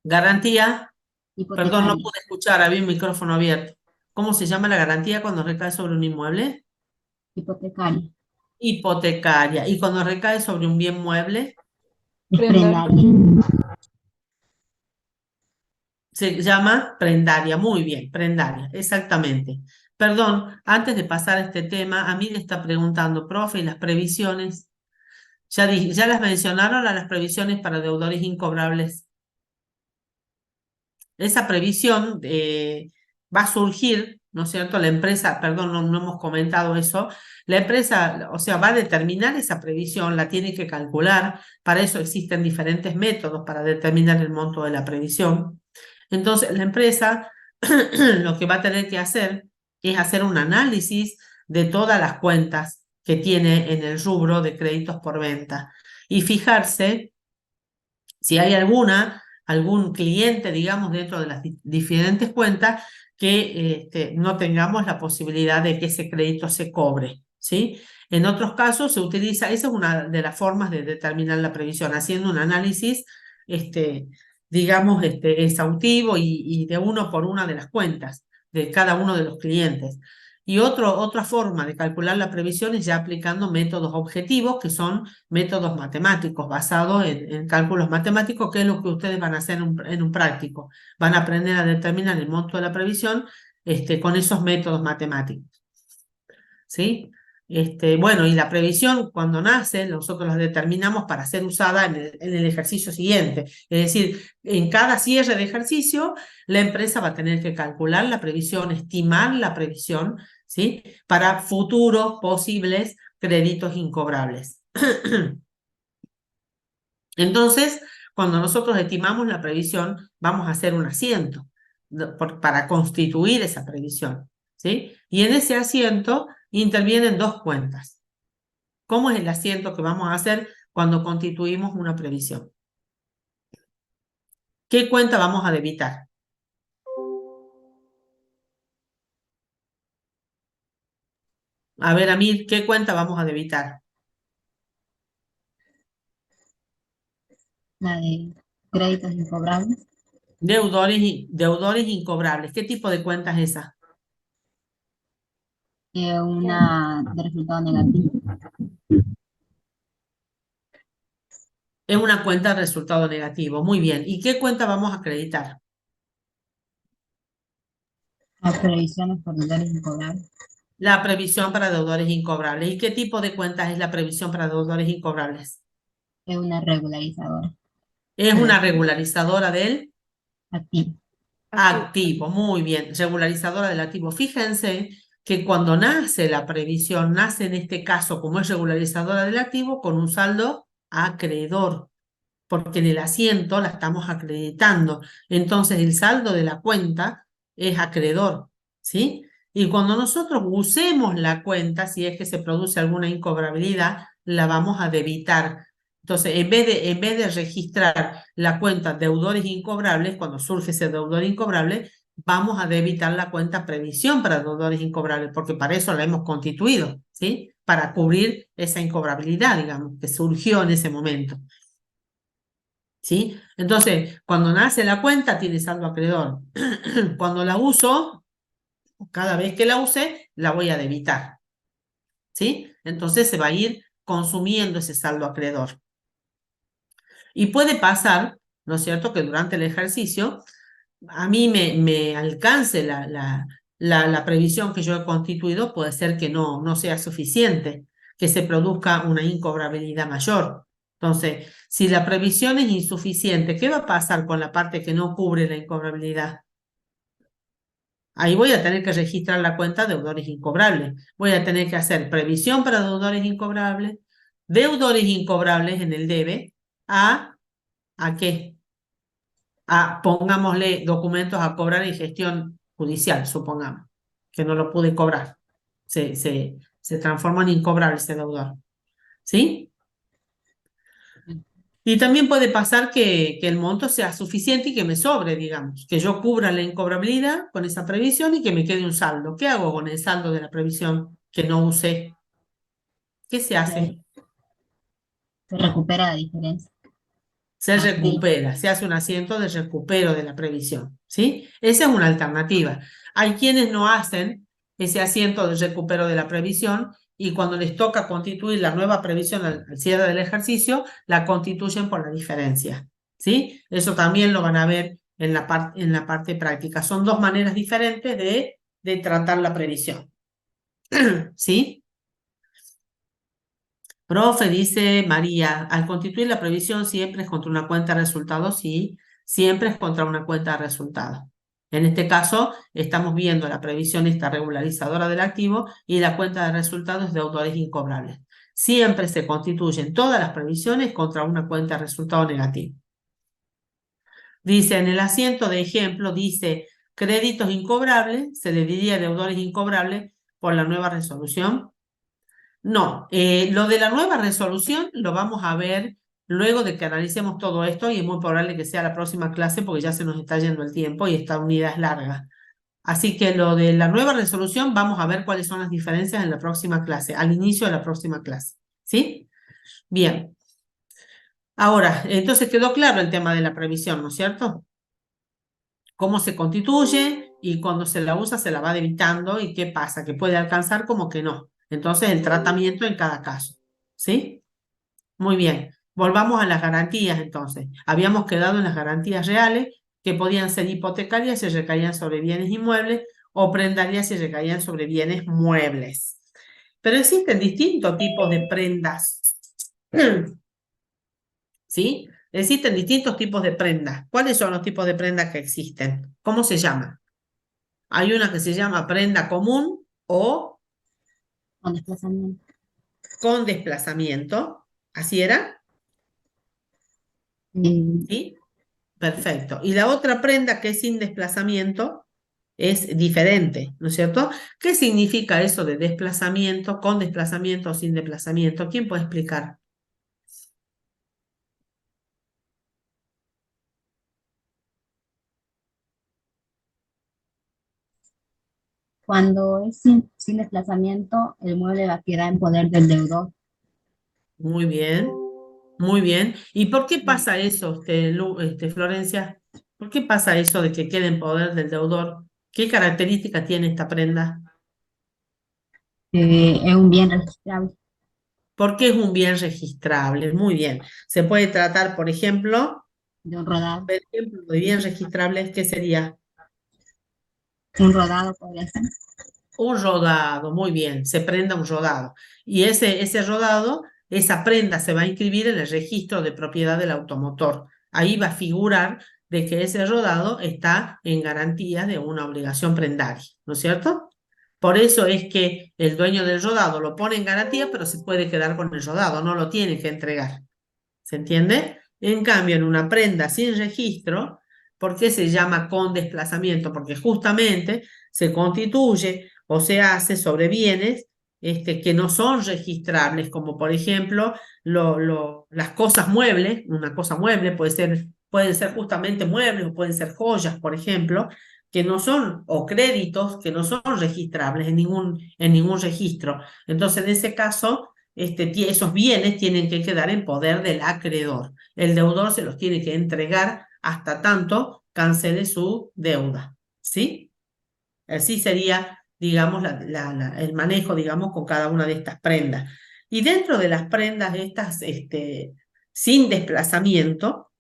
Garantía, perdón, no Hipotecaria. pude escuchar, había un micrófono abierto. ¿Cómo se llama la garantía cuando recae sobre un inmueble? Hipotecaria. Hipotecaria. ¿Y cuando recae sobre un bien mueble? Prendaria. Se llama prendaria. Muy bien, prendaria, exactamente. Perdón, antes de pasar a este tema, a mí me está preguntando, profe, ¿y las previsiones? Ya las mencionaron a las previsiones para deudores incobrables. Esa previsión va a surgir, ¿no es cierto? La empresa, perdón, no hemos comentado eso, la empresa, o sea, va a determinar esa previsión, la tiene que calcular, para eso existen diferentes métodos para determinar el monto de la previsión. Entonces, la empresa lo que va a tener que hacer es hacer un análisis de todas las cuentas que tiene en el rubro de créditos por venta y fijarse si hay algún cliente, digamos, dentro de las diferentes cuentas que no tengamos la posibilidad de que ese crédito se cobre, ¿sí? En otros casos se utiliza, esa es una de las formas de determinar la previsión, haciendo un análisis, digamos, exhaustivo y de uno por una de las cuentas de cada uno de los clientes. Y otra forma de calcular la previsión es ya aplicando métodos objetivos, que son métodos matemáticos, basados en cálculos matemáticos, que es lo que ustedes van a hacer en un práctico. Van a aprender a determinar el monto de la previsión con esos métodos matemáticos. ¿Sí? Bueno, y la previsión cuando nace, nosotros la determinamos para ser usada en el ejercicio siguiente. Es decir, en cada cierre de ejercicio, la empresa va a tener que calcular la previsión, estimar la previsión, ¿sí? Para futuros posibles créditos incobrables. Entonces, cuando nosotros estimamos la previsión, vamos a hacer un asiento para constituir esa previsión, ¿sí? Y en ese asiento intervienen dos cuentas. ¿Cómo es el asiento que vamos a hacer cuando constituimos una previsión? ¿Qué cuenta vamos a debitar? A ver, Amir, ¿qué cuenta vamos a debitar? La de créditos incobrables. Deudores incobrables. ¿Qué tipo de cuenta es esa? Una de resultado negativo. Es una cuenta de resultado negativo. Muy bien. ¿Y qué cuenta vamos a acreditar? Las previsiones por deudores incobrables. La previsión para deudores incobrables. ¿Y qué tipo de cuentas es la previsión para deudores incobrables? Es una regularizadora. Es una regularizadora del activo. Activo, muy bien. Regularizadora del activo. Fíjense que cuando nace la previsión, nace en este caso como es regularizadora del activo con un saldo acreedor, porque en el asiento la estamos acreditando. Entonces el saldo de la cuenta es acreedor, ¿sí? Y cuando nosotros usemos la cuenta, si es que se produce alguna incobrabilidad, la vamos a debitar. Entonces, en vez de registrar la cuenta deudores incobrables, cuando surge ese deudor incobrable, vamos a debitar la cuenta previsión para deudores incobrables, porque para eso la hemos constituido, ¿sí? Para cubrir esa incobrabilidad, digamos, que surgió en ese momento. ¿Sí? Entonces, cuando nace la cuenta, tiene saldo acreedor. Cuando la uso, cada vez que la use, la voy a debitar. ¿Sí? Entonces se va a ir consumiendo ese saldo acreedor. Y puede pasar, ¿no es cierto?, que durante el ejercicio a mí me alcance la previsión que yo he constituido, puede ser que no sea suficiente, que se produzca una incobrabilidad mayor. Entonces, si la previsión es insuficiente, ¿qué va a pasar con la parte que no cubre la incobrabilidad? Ahí voy a tener que registrar la cuenta de deudores incobrables. Voy a tener que hacer previsión para deudores incobrables en el debe, ¿a qué? Pongámosle documentos a cobrar en gestión judicial, supongamos, que no lo pude cobrar. Se transforma en incobrable ese deudor. ¿Sí? Y también puede pasar que el monto sea suficiente y que me sobre, digamos, que yo cubra la incobrabilidad con esa previsión y que me quede un saldo. ¿Qué hago con el saldo de la previsión que no usé? ¿Qué se hace? Se recupera la diferencia. Se recupera, se hace un asiento de recupero de la previsión, ¿sí? Esa es una alternativa. Hay quienes no hacen ese asiento de recupero de la previsión y cuando les toca constituir la nueva previsión al cierre del ejercicio, la constituyen por la diferencia, ¿sí? Eso también lo van a ver en la parte práctica. Son dos maneras diferentes de tratar la previsión, ¿sí? Profe, dice María, al constituir la previsión siempre es contra una cuenta de resultados, sí, siempre es contra una cuenta de resultados. En este caso, estamos viendo la previsión esta regularizadora del activo y la cuenta de resultados de deudores incobrables. Siempre se constituyen todas las previsiones contra una cuenta de resultado negativo. Dice, en el asiento de ejemplo, dice, créditos incobrables, se le diría deudores incobrables por la nueva resolución. No, lo de la nueva resolución lo vamos a ver luego de que analicemos todo esto y es muy probable que sea la próxima clase porque ya se nos está yendo el tiempo y esta unidad es larga. Así que lo de la nueva resolución vamos a ver cuáles son las diferencias en la próxima clase, al inicio de la próxima clase. ¿Sí? Bien. Ahora, entonces quedó claro el tema de la previsión, ¿no es cierto? Cómo se constituye y cuando se la usa se la va debitando y qué pasa, que puede alcanzar como que no. Entonces el tratamiento en cada caso. ¿Sí? Muy bien. Volvamos a las garantías entonces. Habíamos quedado en las garantías reales que podían ser hipotecarias si recaían sobre bienes inmuebles o prendarias si recaían sobre bienes muebles. Pero existen distintos tipos de prendas. ¿Sí? Existen distintos tipos de prendas. ¿Cuáles son los tipos de prendas que existen? ¿Cómo se llaman? Hay una que se llama prenda común o Con desplazamiento. con desplazamiento. ¿Así era? ¿Sí? Perfecto. Y la otra prenda que es sin desplazamiento es diferente, ¿no es cierto? ¿Qué significa eso de desplazamiento, con desplazamiento o sin desplazamiento? ¿Quién puede explicar? Cuando es sin desplazamiento, el mueble va a quedar en poder del deudor. Muy bien, muy bien. ¿Y por qué pasa eso, Florencia? ¿Por qué pasa eso de que quede en poder del deudor? ¿Qué características tiene esta prenda? Es un bien registrable. Porque es un bien registrable. Muy bien. Se puede tratar, por ejemplo, De un rodado. por ejemplo, de bien registrable, ¿qué sería? Un rodado podría ser. Un rodado, muy bien, se prenda un rodado. Y ese rodado, esa prenda se va a inscribir en el registro de propiedad del automotor. Ahí va a figurar de que ese rodado está en garantía de una obligación prendaria, ¿no es cierto? Por eso es que el dueño del rodado lo pone en garantía, pero se puede quedar con el rodado, no lo tiene que entregar. ¿Se entiende? En cambio, en una prenda sin registro, ¿por qué se llama con desplazamiento? Porque justamente se constituye o se hace sobre bienes que no son registrables, como por ejemplo las cosas muebles. Una cosa mueble pueden ser justamente muebles o pueden ser joyas, por ejemplo, que no son, o créditos que no son registrables en ningún registro. Entonces, en ese caso, esos bienes tienen que quedar en poder del acreedor. El deudor se los tiene que entregar hasta tanto cancele su deuda. ¿Sí? Así sería, digamos, el manejo, digamos, con cada una de estas prendas. Y dentro de las prendas estas, sin desplazamiento,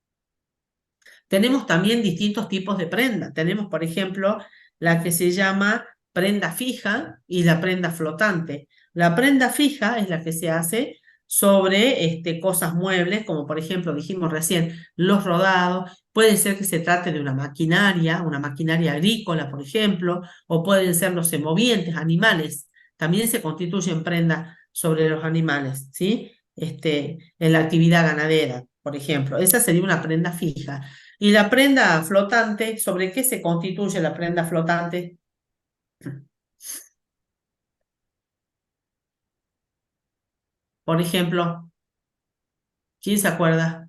tenemos también distintos tipos de prenda. Tenemos, por ejemplo, la que se llama prenda fija y la prenda flotante. La prenda fija es la que se hace sobre cosas muebles, como por ejemplo, dijimos recién, los rodados. Puede ser que se trate de una maquinaria agrícola, por ejemplo, o pueden ser los semovientes, animales. También se constituyen prenda sobre los animales, ¿sí? En la actividad ganadera, por ejemplo. Esa sería una prenda fija. Y la prenda flotante, ¿sobre qué se constituye la prenda flotante? Por ejemplo, ¿quién se acuerda?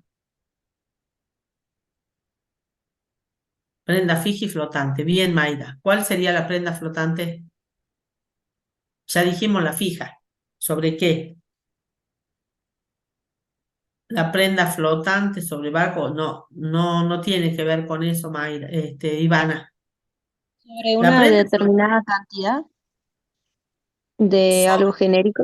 Prenda fija y flotante. Bien, Mayra. ¿Cuál sería la prenda flotante? Ya dijimos la fija. ¿Sobre qué? La prenda flotante sobre barco, no tiene que ver con eso, Mayra, Ivana. Sobre La una prenda determinada cantidad de algo genérico.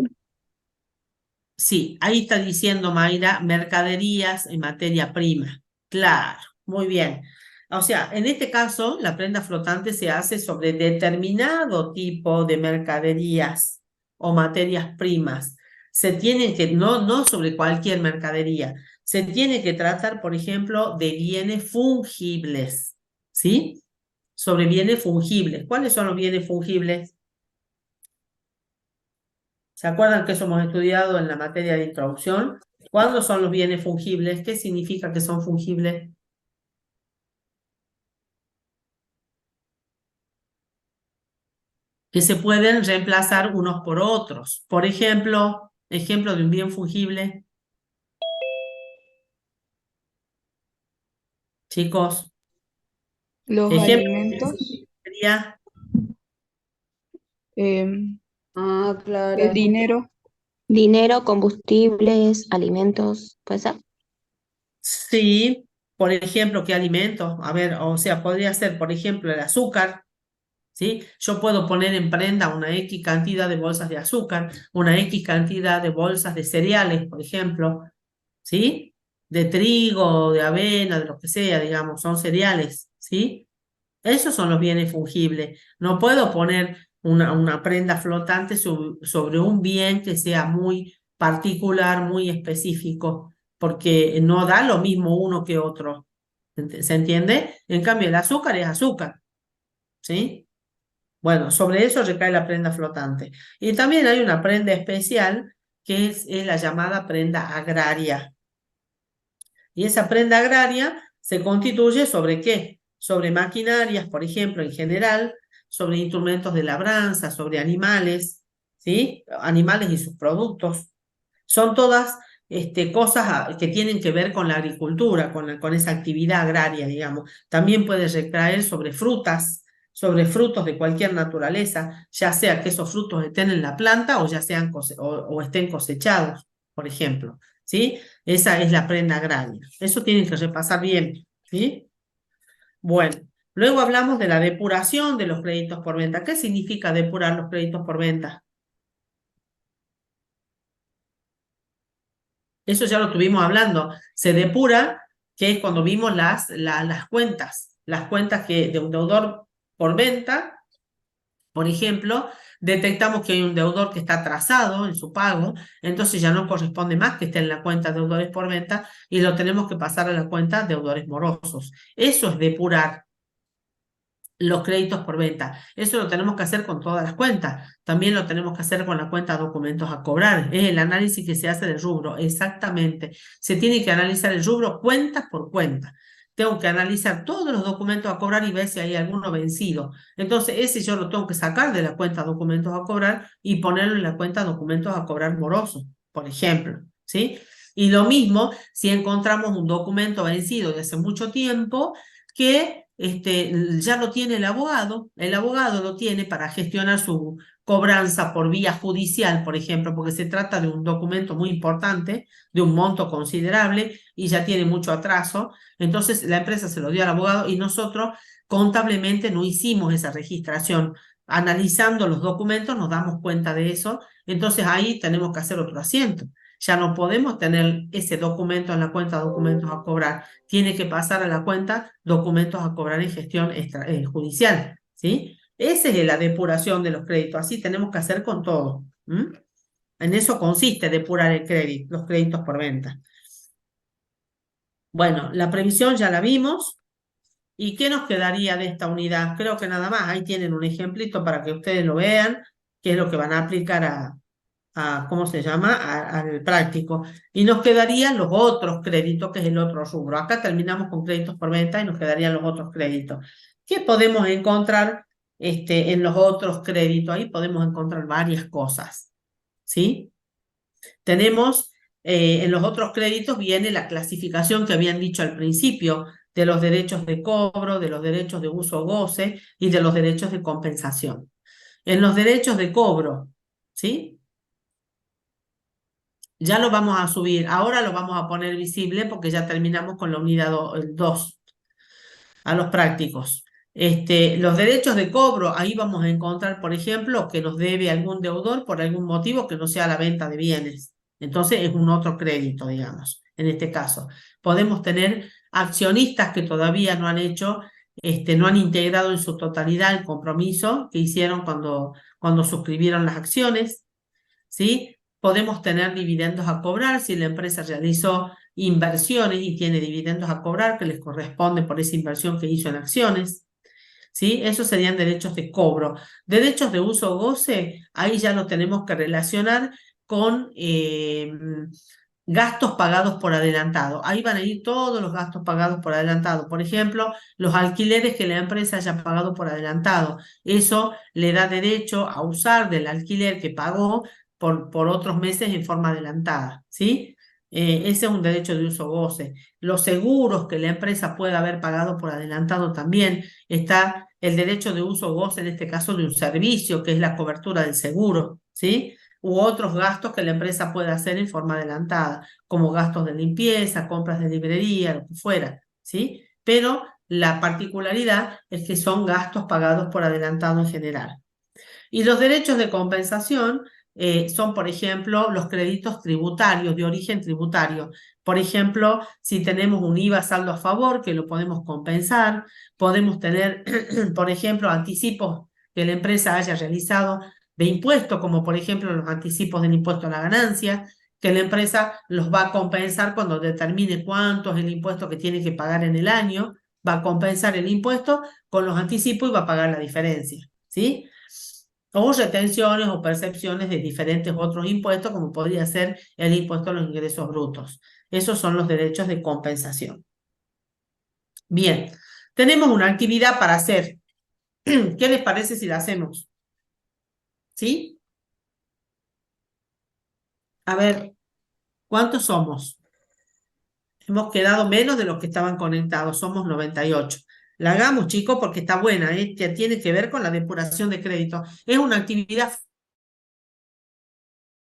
Sí, ahí está diciendo Mayra, mercaderías en materia prima. Claro, muy bien. O sea, en este caso, la prenda flotante se hace sobre determinado tipo de mercaderías o materias primas. Se tienen que, no sobre cualquier mercadería, se tiene que tratar, por ejemplo, de bienes fungibles, ¿sí? Sobre bienes fungibles. ¿Cuáles son los bienes fungibles? ¿Se acuerdan que eso hemos estudiado en la materia de introducción? ¿Cuándo son los bienes fungibles? ¿Qué significa que son fungibles? Que se pueden reemplazar unos por otros. Por ejemplo, ejemplo de un bien fungible. Chicos, Los ejemplo alimentos. sería El claro. dinero. Dinero, combustibles, alimentos, ¿puede ser? Sí, por ejemplo, ¿qué alimentos? A ver, o sea, podría ser, por ejemplo, el azúcar, ¿sí? Yo puedo poner en prenda una X cantidad de bolsas de azúcar, una X cantidad de bolsas de cereales, por ejemplo, ¿sí? De trigo, de avena, de lo que sea, digamos, son cereales, ¿sí? Esos son los bienes fungibles. No puedo poner una prenda flotante sobre un bien que sea muy particular, muy específico, porque no da lo mismo uno que otro. ¿Se entiende? En cambio, el azúcar es azúcar, ¿sí? Bueno, sobre eso recae la prenda flotante. Y también hay una prenda especial que es la llamada prenda agraria. Y esa prenda agraria se constituye sobre ¿qué? Sobre maquinarias, por ejemplo, en general, sobre instrumentos de labranza, sobre animales, ¿sí? Animales y sus productos. Son todas cosas que tienen que ver con la agricultura, con esa actividad agraria, digamos. También puede recaer sobre frutas, sobre frutos de cualquier naturaleza, ya sea que esos frutos estén en la planta o ya sean o estén cosechados, por ejemplo, ¿sí? Esa es la prenda agraria. Eso tienen que repasar bien, ¿sí? Bueno, luego hablamos de la depuración de los créditos por venta. ¿Qué significa depurar los créditos por venta? Eso ya lo estuvimos hablando. Se depura, que es cuando vimos las cuentas que de un deudor por venta, por ejemplo, detectamos que hay un deudor que está atrasado en su pago, entonces ya no corresponde más que esté en la cuenta deudores por venta y lo tenemos que pasar a la cuenta deudores morosos. Eso es depurar los créditos por venta. Eso lo tenemos que hacer con todas las cuentas. También lo tenemos que hacer con la cuenta documentos a cobrar. Es el análisis que se hace del rubro, exactamente. Se tiene que analizar el rubro cuenta por cuenta. Tengo que analizar todos los documentos a cobrar y ver si hay alguno vencido. Entonces, ese yo lo tengo que sacar de la cuenta documentos a cobrar y ponerlo en la cuenta documentos a cobrar moroso, por ejemplo, ¿sí? Y lo mismo si encontramos un documento vencido de hace mucho tiempo que ya lo tiene el abogado lo tiene para gestionar su cobranza por vía judicial, por ejemplo, porque se trata de un documento muy importante, de un monto considerable y ya tiene mucho atraso. Entonces la empresa se lo dio al abogado y nosotros contablemente no hicimos esa registración. Analizando los documentos nos damos cuenta de eso, entonces ahí tenemos que hacer otro asiento. Ya no podemos tener ese documento en la cuenta documentos a cobrar. Tiene que pasar a la cuenta documentos a cobrar en gestión judicial, ¿sí? Esa es la depuración de los créditos. Así tenemos que hacer con todo. En eso consiste depurar el crédito, los créditos por venta. Bueno, la previsión ya la vimos. ¿Y qué nos quedaría de esta unidad? Creo que nada más. Ahí tienen un ejemplito para que ustedes lo vean, qué es lo que van a aplicar ¿cómo se llama? Al práctico. Y nos quedarían los otros créditos, que es el otro rubro. Acá terminamos con créditos por venta y nos quedarían los otros créditos. ¿Qué podemos encontrar en los otros créditos? Ahí podemos encontrar varias cosas, ¿sí? Tenemos, en los otros créditos viene la clasificación que habían dicho al principio, de los derechos de cobro, de los derechos de uso o goce y de los derechos de compensación. En los derechos de cobro, ¿sí? Ya lo vamos a subir, ahora lo vamos a poner visible porque ya terminamos con la unidad 2, a los prácticos. Los derechos de cobro, ahí vamos a encontrar, por ejemplo, que nos debe algún deudor por algún motivo que no sea la venta de bienes. Entonces es un otro crédito, digamos, en este caso. Podemos tener accionistas que todavía no han hecho, no han integrado en su totalidad el compromiso que hicieron cuando suscribieron las acciones, ¿sí? Podemos tener dividendos a cobrar si la empresa realizó inversiones y tiene dividendos a cobrar que les corresponde por esa inversión que hizo en acciones, ¿sí? Esos serían derechos de cobro. Derechos de uso o goce, ahí ya lo tenemos que relacionar con gastos pagados por adelantado. Ahí van a ir todos los gastos pagados por adelantado. Por ejemplo, los alquileres que la empresa haya pagado por adelantado. Eso le da derecho a usar del alquiler que pagó por otros meses en forma adelantada, ¿sí? Ese es un derecho de uso goce. Los seguros que la empresa pueda haber pagado por adelantado también está el derecho de uso o goce, en este caso, de un servicio, que es la cobertura del seguro, ¿sí? U otros gastos que la empresa puede hacer en forma adelantada, como gastos de limpieza, compras de librería, lo que fuera, ¿sí? Pero la particularidad es que son gastos pagados por adelantado en general. Y los derechos de compensación son, por ejemplo, los créditos tributarios, de origen tributario. Por ejemplo, si tenemos un IVA saldo a favor, que lo podemos compensar, podemos tener, por ejemplo, anticipos que la empresa haya realizado de impuestos, como por ejemplo los anticipos del impuesto a la ganancia, que la empresa los va a compensar cuando determine cuánto es el impuesto que tiene que pagar en el año, va a compensar el impuesto con los anticipos y va a pagar la diferencia, ¿sí? O retenciones o percepciones de diferentes otros impuestos, como podría ser el impuesto a los ingresos brutos. Esos son los derechos de compensación. Bien, tenemos una actividad para hacer. ¿Qué les parece si la hacemos? ¿Sí? A ver, ¿cuántos somos? Hemos quedado menos de los que estaban conectados, somos 98. La hagamos, chicos, porque está buena, que tiene que ver con la depuración de crédito. Es una actividad